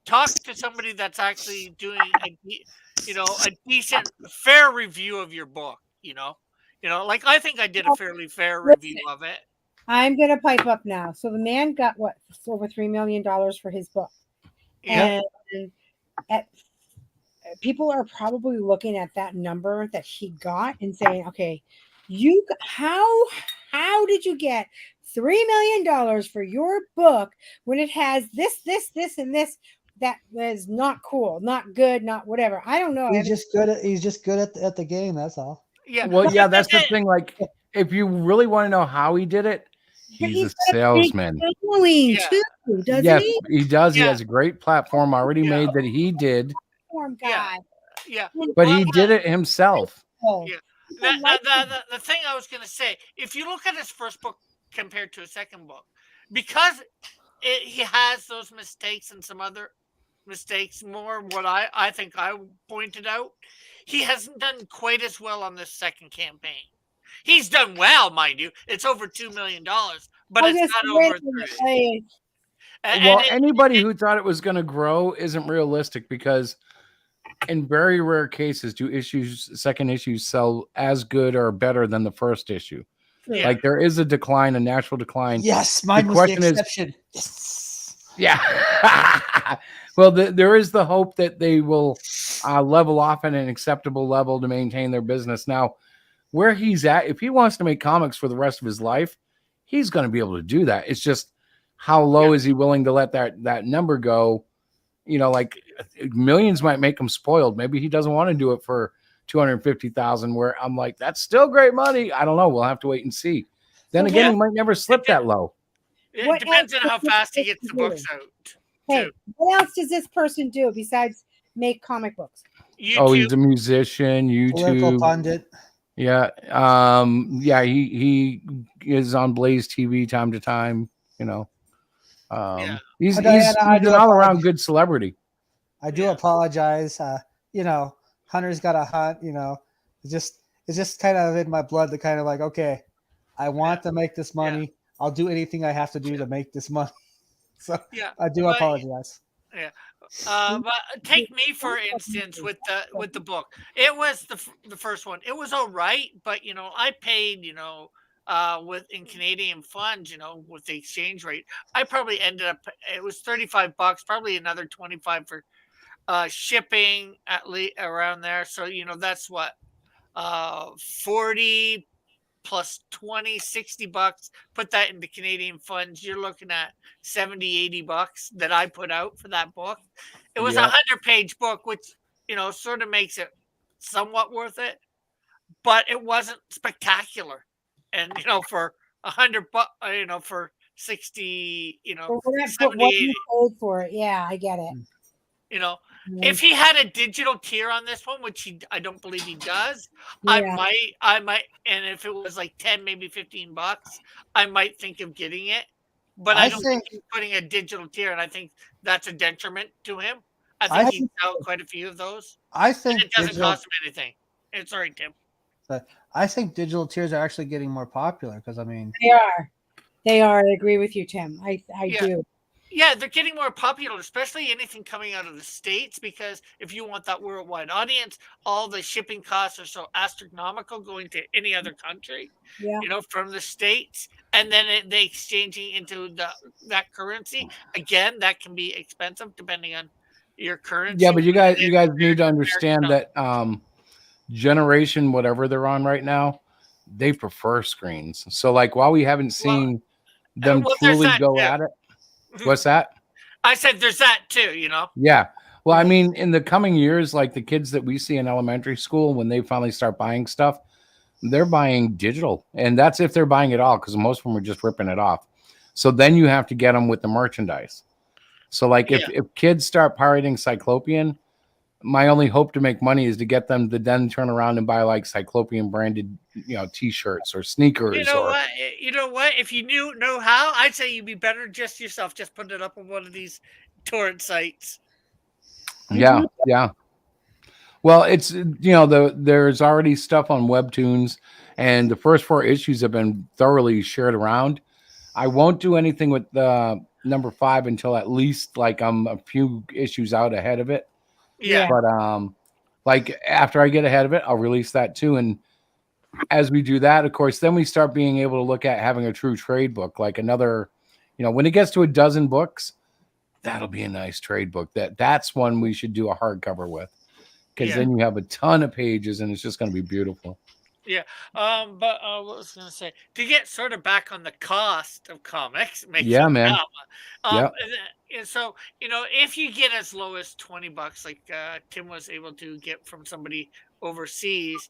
S21: Talk to somebody that's actually doing a decent, fair review of your book. Like I think I did a fairly fair review of it.
S20: I'm gonna pipe up now. So the man got what, over $3 million for his book,
S21: Yeah.
S20: and people are probably looking at that number that he got and saying, "Okay, how did you get $3 million for your book when it has this, and this?" That was not cool, not good, not whatever. I don't know.
S7: He's just good at the game. That's all.
S21: Yeah.
S8: Well, yeah, that's the thing. Like, if you really want to know how he did it, he's a salesman.
S20: Following too, doesn't
S8: Yes,
S20: he?
S8: he does. He has a great platform already made that he did,
S20: Platform guy.
S21: Yeah.
S8: but he did it himself.
S21: Yeah. The thing I was going to say, if you look at his first book compared to his second book, because he has those mistakes and some other mistakes, more what I think I pointed out, he hasn't done quite as well on this second campaign. He's done well, mind you. It's over $2 million, but it's not over 3.
S8: Well, anybody who thought it was going to grow isn't realistic, because in very rare cases do second issues sell as good or better than the first issue.
S21: Yeah.
S8: Like, there is a decline, a natural decline.
S7: Yes, mine was the exception.
S8: Yeah. Well, there is the hope that they will level off at an acceptable level to maintain their business. Now, where he's at, if he wants to make comics for the rest of his life, he's going to be able to do that. It's just, how low is he willing to let that number go? Like, millions might make him spoiled. Maybe he doesn't want to do it for 250,000, where I'm like, that's still great money. I don't know. We'll have to wait and see. Then again, he might never slip that low.
S21: It depends on how fast he gets the books out.
S20: Hey, what else does this person do besides make comic books?
S21: YouTube.
S8: Oh, he's a musician,
S7: Political
S8: YouTube.
S7: pundit.
S8: Yeah. Yeah, he is on Blaze TV time to time, He's an all-around good celebrity.
S7: I do apologize. Hunter's got a hunt. It's just kind of in my blood to kind of like, okay, I want to make this money. I'll do anything I have to do to make this money. So I do apologize.
S21: Yeah. But take me for instance with the book. It was the first one. It was all right, but I paid in Canadian funds, with the exchange rate, I probably ended up, it was $35, probably another 25 for shipping at least around there. So that's what 40 plus 20, $60. Put that into Canadian funds, you're looking at $70, $80 that I put out for that book. It was a 100-page book, which sort of makes it somewhat worth it, but it wasn't spectacular. And for $100, for 60,
S20: Well, what
S21: 70,
S20: you
S21: 80.
S20: paid for it? Yeah, I get it.
S21: If he had a digital tier on this one, which I don't believe he does, I might, and if it was like 10, maybe $15, I might think of getting it. But I don't think he's putting a digital tier, and I think that's a detriment to him. I think he's out quite a few of those.
S7: I think
S21: and it doesn't cost him anything. It's sorry, Tim.
S7: But I think digital tiers are actually getting more popular because
S20: They are. I agree with you, Tim. I do.
S21: Yeah, they're getting more popular, especially anything coming out of the States, because if you want that worldwide audience, all the shipping costs are so astronomical going to any other country,
S20: Yeah.
S21: from the States, and then they exchanging into that currency. Again, that can be expensive depending on your currency.
S8: Yeah, but you guys need to
S21: American
S8: understand that generation whatever they're on right now, they prefer screens. So like while we haven't seen them
S21: well, there's
S8: truly
S21: that
S8: go
S21: too.
S8: at it. What's that?
S21: I said there's that too,
S8: Yeah. Well, I mean, in the coming years, like the kids that we see in elementary school, when they finally start buying stuff, they're buying digital. And that's if they're buying it all, because most of them are just ripping it off. So then you have to get them with the merchandise. So like if kids start pirating Cyclopian, my only hope to make money is to get them to then turn around and buy like Cyclopian branded, t-shirts or sneakers.
S21: You know what? If you know how, I'd say you'd be better just yourself. Just put it up on one of these torrent sites.
S8: Yeah, yeah. Well, it's there's already stuff on Webtoons, and the first 4 issues have been thoroughly shared around. I won't do anything with the number 5 until at least like I'm a few issues out ahead of it.
S21: Yeah.
S8: But like after I get ahead of it, I'll release that too. And as we do that, of course, then we start being able to look at having a true trade book, like another, when it gets to a dozen books, that'll be a nice trade book. That's one we should do a hardcover with, because then you have a ton of pages and it's just going to be beautiful.
S21: Yeah. But what was I going to say? To get sort of back on the cost of comics, makes
S8: Yeah, man.
S21: And so, if you get as low as $20, like Tim was able to get from somebody overseas,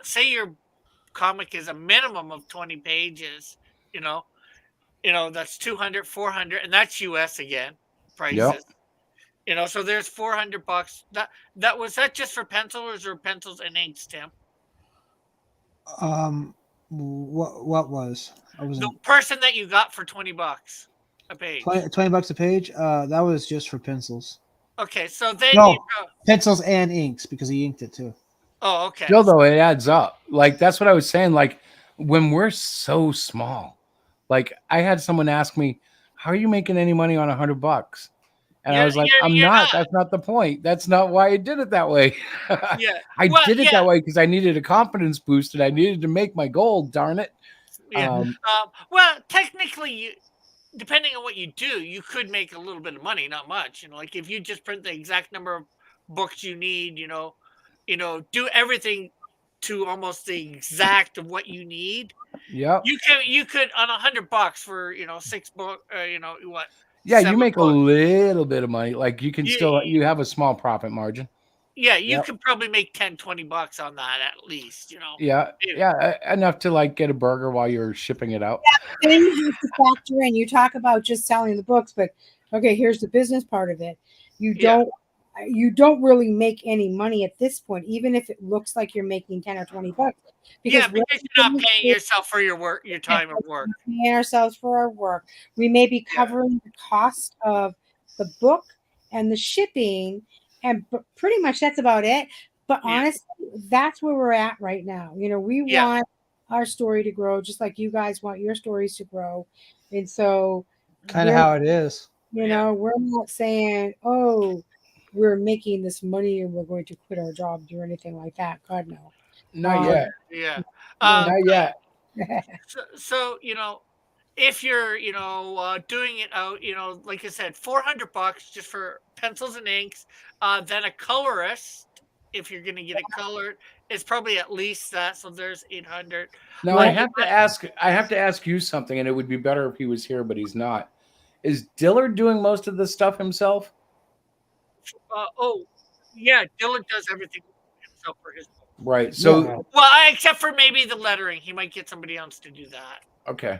S21: say your comic is a minimum of 20 pages, that's 200, 400, and that's US again, prices.
S8: Yep.
S21: So there's $400. That was that just for pencils or pencils and inks, Tim?
S7: What was? I was
S21: The person that you got for $20 a page.
S7: $20 a page. That was just for pencils.
S21: Okay, so then
S7: No, pencils and inks, because he inked it too.
S21: Oh, okay.
S8: Still though, it adds up. Like that's what I was saying. Like when we're so small, like I had someone ask me, "How are you making any money on $100?" And I was like, "I'm not. That's not the point. That's not why I did it that way."
S21: Yeah,
S8: I did it that way because I needed a confidence boost and I needed to make my goal. Darn it.
S21: Yeah. Well, technically, depending on what you do, you could make a little bit of money, not much. Like if you just print the exact number of books you need, do everything to almost the exact of what you need.
S8: Yep.
S21: You could on $100 for 6 books. What?
S8: Yeah, you
S21: 7
S8: make
S21: books.
S8: a little bit of money. Like you can you have a small profit margin.
S21: Yeah, you could probably make $10-20 on that at least.
S8: Yeah, enough to like get a burger while you're shipping it out.
S20: Yeah, then you have to factor in. You talk about just selling the books, but okay, here's the business part of it. You don't really make any money at this point, even if it looks like you're making $10 or $20.
S21: Because you're not paying yourself for your work, your time of work.
S20: We're paying ourselves for our work. We may be covering the cost of the book and the shipping, and pretty much that's about it. But honestly, that's where we're at right now. We want our story to grow, just like you guys want your stories to grow, and so
S7: kind of how it is.
S20: We're not saying, "Oh, we're making this money and we're going to quit our jobs or anything like that." God, no.
S8: Not yet.
S21: Yeah.
S8: Not yet.
S21: So if you're doing it out, like I said, $400 just for pencils and inks. Then a colorist, if you're going to get it colored, is probably at least that. So there's 800.
S8: Now I have to ask you something, and it would be better if he was here, but he's not. Is Dillard doing most of this stuff himself?
S21: Dillard does everything himself for his book.
S8: Right. So
S21: except for maybe the lettering, he might get somebody else to do that.
S8: Okay.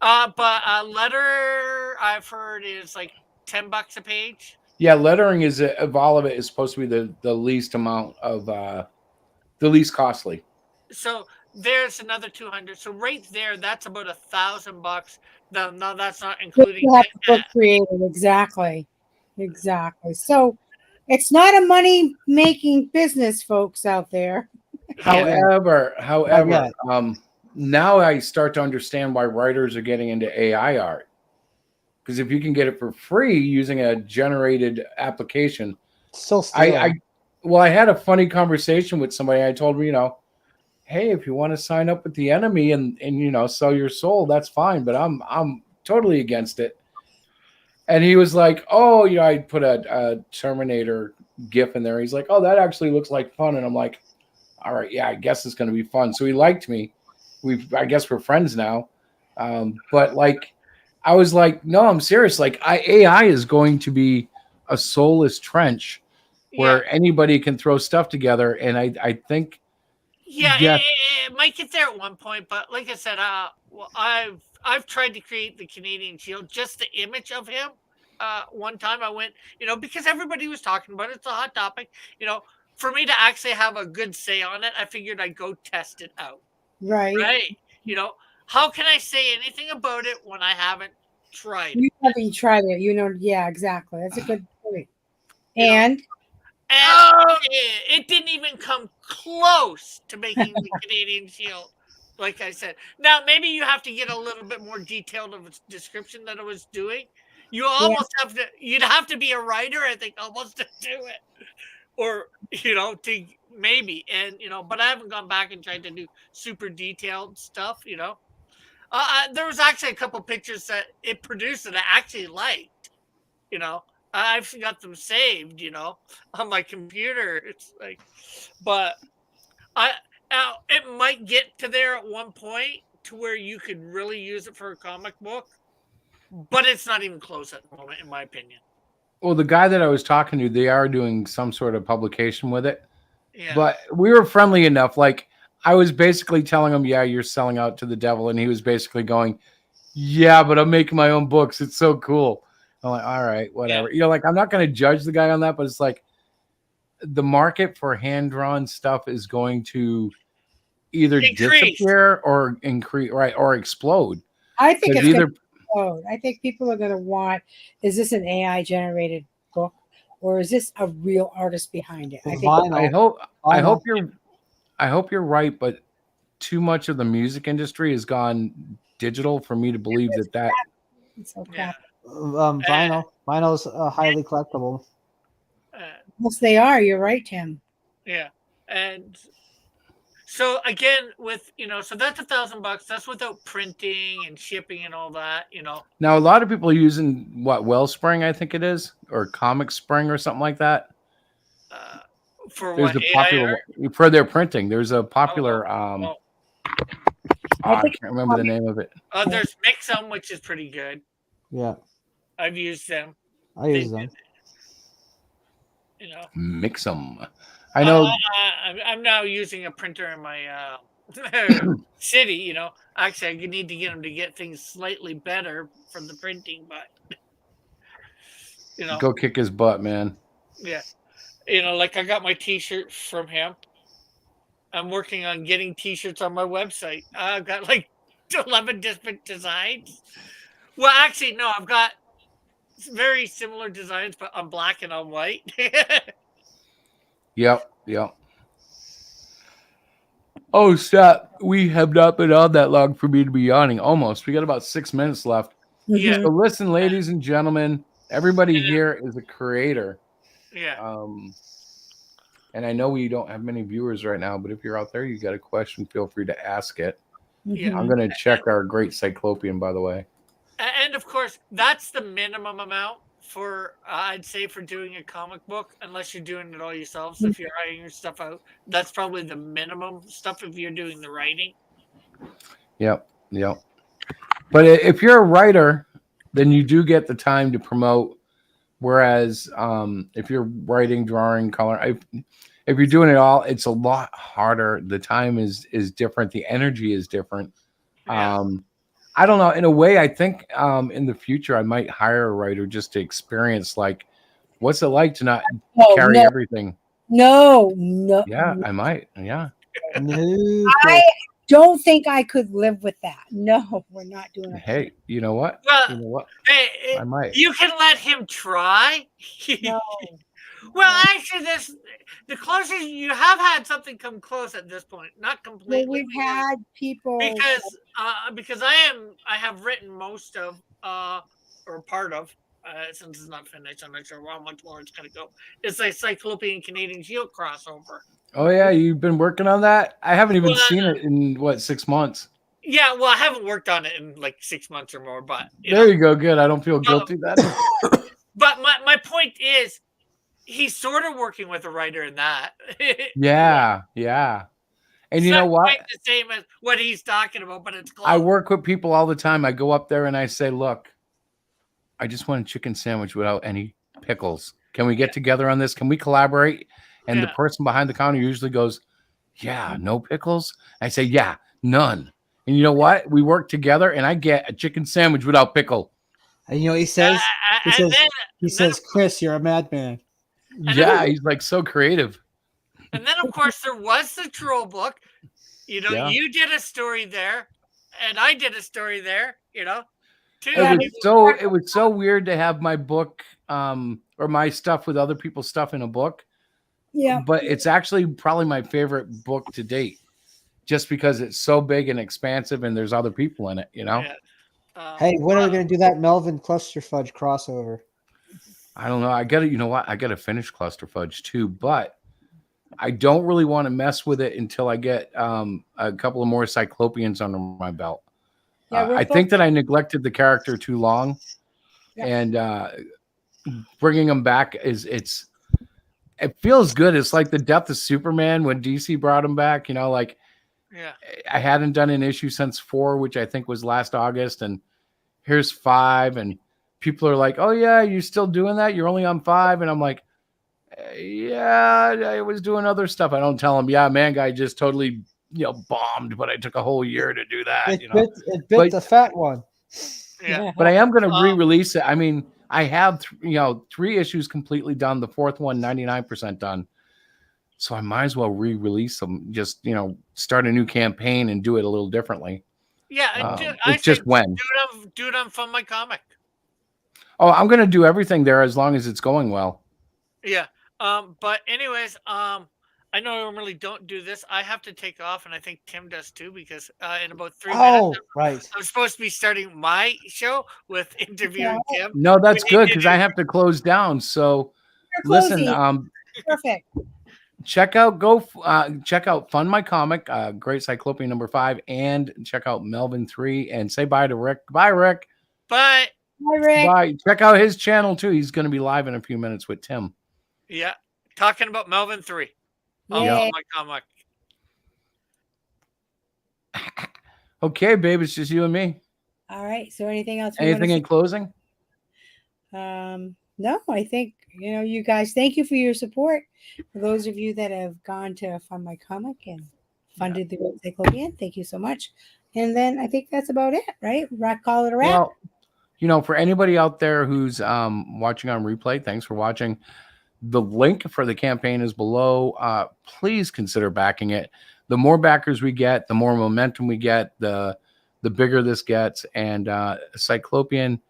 S21: But letter I've heard is like $10 a page.
S8: Yeah, lettering is of all of it is supposed to be the least amount of the least costly.
S21: So there's another 200. So right there, that's about $1,000. No, that's not including
S20: You have the book created. Exactly. So it's not a money making business, folks out there.
S8: However, now I start to understand why writers are getting into AI art. because if you can get it for free using a generated application,
S7: Still stealing.
S8: I had a funny conversation with somebody. I told him, hey, if you want to sign up with the enemy and sell your soul, that's fine, but I'm totally against it. And he was like, oh, I put a Terminator GIF in there. He's like, oh, that actually looks like fun. And I'm like, all right, yeah, I guess it's going to be fun. So he liked me. I guess we're friends now. But like, I was like, no, I'm serious. Like, AI is going to be a soulless trench where anybody can throw stuff together. And I think,
S21: it might get there at one point, but like I said, well, I've tried to create the Canadian Shield, just the image of him. One time I went, because everybody was talking about it, it's a hot topic. For me to actually have a good say on it, I figured I'd go test it out.
S20: Right.
S21: Right. How can I say anything about it when I haven't tried it?
S20: You haven't tried it. Yeah, exactly. That's a good point. And
S21: it didn't even come close to making the Canadian Shield, like I said. Now, maybe you have to get a little bit more detailed of a description that I was doing. You almost you'd have to be a writer, I think, almost to do it. Or, to maybe. And, but I haven't gone back and tried to do super detailed stuff, there was actually a couple pictures that it produced that I actually liked, I've got them saved, on my computer. It's like, but it might get to there at one point to where you could really use it for a comic book, but it's not even close at the moment, in my opinion.
S8: well, the guy that I was talking to, they are doing some sort of publication with it.
S21: Yeah.
S8: But we were friendly enough. Like, I was basically telling him, yeah, you're selling out to the devil. And he was basically going, yeah, but I'm making my own books. It's so cool. I'm like, all right, whatever. Like, I'm not going to judge the guy on that, but it's like the market for hand-drawn stuff is going to either disappear or increase, right, or explode.
S20: I think it's going to explode. I think people are going to want, is this an AI-generated book, or is this a real artist behind it?
S8: I hope you're right, but too much of the music industry has gone digital for me to believe that.
S20: It's so crap.
S7: Vinyl's highly collectible.
S20: Yes, they are. You're right, Tim.
S21: Yeah, and so again, with so that's $1,000. That's without printing and shipping and all that.
S8: Now, a lot of people are using Wellspring, I think it is, or Comic Spring or something like that.
S21: For
S8: for their printing. There's a popular. I can't remember the name of it.
S21: There's Mixum, which is pretty good.
S7: Yeah,
S21: I've used them.
S7: I use them.
S8: Mixum. I know.
S21: I'm now using a printer in my city. Actually, I need to get them to get things slightly better for the printing, but
S8: go kick his butt, man.
S21: Yeah. Like I got my T-shirt from him. I'm working on getting T-shirts on my website. I've got like 11 different designs. Well, actually, no, I've got very similar designs, but on black and on white.
S8: Yep. Oh, stop. We have not been on that long for me to be yawning. Almost. We got about 6 minutes left.
S21: Yeah.
S8: So listen, ladies and gentlemen, everybody here is a creator.
S21: Yeah.
S8: And I know we don't have many viewers right now, but if you're out there, you got a question, feel free to ask it.
S21: Yeah.
S8: I'm going to check our Great Cyclopian, by the way.
S21: And of course, that's the minimum amount for, I'd say, for doing a comic book, unless you're doing it all yourself. So if you're writing your stuff out, that's probably the minimum stuff if you're doing the writing.
S8: Yep. But if you're a writer, then you do get the time to promote. Whereas if you're writing, drawing, color, if you're doing it all, it's a lot harder. The time is different. The energy is different.
S21: Yeah.
S8: I don't know. In a way, I think in the future, I might hire a writer just to experience, like, what's it like to not carry everything?
S20: No.
S8: Yeah, I might. Yeah.
S20: I don't think I could live with that. No, we're not doing it.
S8: Hey, you know what?
S21: Well,
S8: I might.
S21: You can let him try.
S20: No.
S21: Well, actually, the closest you have had something come close at this point, not completely.
S20: Well, we've had people
S21: because I have written most of or part of, since it's not finished, I'm not sure how much more it's going to go. It's a Cyclopean Canadian Shield crossover.
S8: Oh yeah, you've been working on that? I haven't even
S21: Well,
S8: seen it in what 6 months.
S21: Yeah, well, I haven't worked on it in like 6 months or more, but
S8: There you go. Good. I don't feel guilty then.
S21: But my point is, he's sort of working with a writer in that.
S8: Yeah, yeah. And you know
S21: not
S8: what?
S21: quite the same as what he's talking about, but it's close.
S8: I work with people all the time. I go up there and I say, look, I just want a chicken sandwich without any pickles. Can we get together on this? Can we collaborate? And the person behind the counter usually goes, yeah, no pickles. I say, yeah, none. And you know what? We work together and I get a chicken sandwich without pickle.
S7: And you know what he says? He says, Chris, you're a madman.
S8: Yeah, he's like so creative.
S21: And then, of course, there was the troll book. You know,
S8: Yeah.
S21: you did a story there, and I did a story there. You know, too.
S8: It was so weird to have my book or my stuff with other people's stuff in a book.
S20: Yeah.
S8: But it's actually probably my favorite book to date, just because it's so big and expansive and there's other people in it, you know?
S7: Hey, when are we going to do that Melvin Cluster Fudge crossover?
S8: I don't know. I got to, you know what? I got to finish Cluster Fudge too, but I don't really want to mess with it until I get a couple of more Cyclopeans under my belt.
S20: Yeah,
S8: I think that I neglected the character too long, and bringing him back it feels good. It's like the death of Superman when DC brought him back. You know, like I hadn't done an issue since 4, which I think was last August, and here's 5, and people are like, "Oh yeah, you're still doing that? You're only on 5," and I'm like, yeah, I was doing other stuff. I don't tell them, yeah, man, guy just totally, bombed, but I took a whole year to do that.
S7: It bit the fat one.
S21: Yeah.
S8: But I am going to re-release it. I mean, I have, 3 issues completely done. The 4th one, 99% done. So I might as well re-release them. Just, start a new campaign and do it a little differently.
S21: Yeah,
S8: it's just when.
S21: Do it on Fund My Comic.
S8: Oh, I'm going to do everything there as long as it's going well.
S21: Yeah. But anyways, I know I normally don't do this. I have to take off, and I think Tim does too, because in about 3 minutes,
S7: right.
S21: I'm supposed to be starting my show with interviewing Tim.
S8: No, that's good because I have to close down. So listen,
S20: Perfect.
S8: check out Fund My Comic, Great Cyclopian number 5, and check out Melvin 3, and say bye to Rick. Bye, Rick.
S21: Bye.
S20: Bye, Rick.
S8: Bye. Check out his channel too. He's going to be live in a few minutes with Tim.
S21: Yeah, talking about Melvin 3 on
S8: Yeah.
S21: My Comic.
S8: Okay, babe, it's just you and me.
S20: All right. So anything else?
S8: Anything in closing?
S20: No, I think, you guys, thank you for your support. For those of you that have gone to Fund My Comic and funded the Great Cyclopian, thank you so much. And then I think that's about it, right? Call it a wrap.
S8: Well, for anybody out there who's watching on replay, thanks for watching. The link for the campaign is below. Please consider backing it. The more backers we get, the more momentum we get, the bigger this gets. And Cyclopean,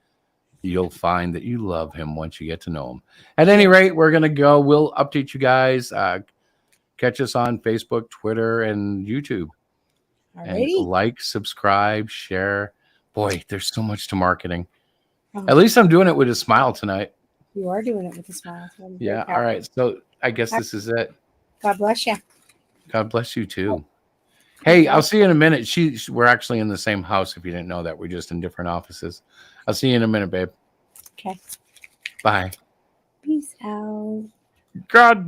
S8: you'll find that you love him once you get to know him. At any rate, we're going to go. We'll update you guys. Catch us on Facebook, Twitter, and YouTube.
S20: Alrighty.
S8: And like, subscribe, share. Boy, there's so much to marketing. At least I'm doing it with a smile tonight.
S20: You are doing it with a smile. So I'm very
S8: Yeah.
S20: proud.
S8: All right. So I guess this is it.
S20: God bless you.
S8: God bless you too. Hey, I'll see you in a minute. We're actually in the same house. If you didn't know that, we're just in different offices. I'll see you in a minute, babe.
S20: Okay.
S8: Bye.
S20: Peace out.
S8: God bless.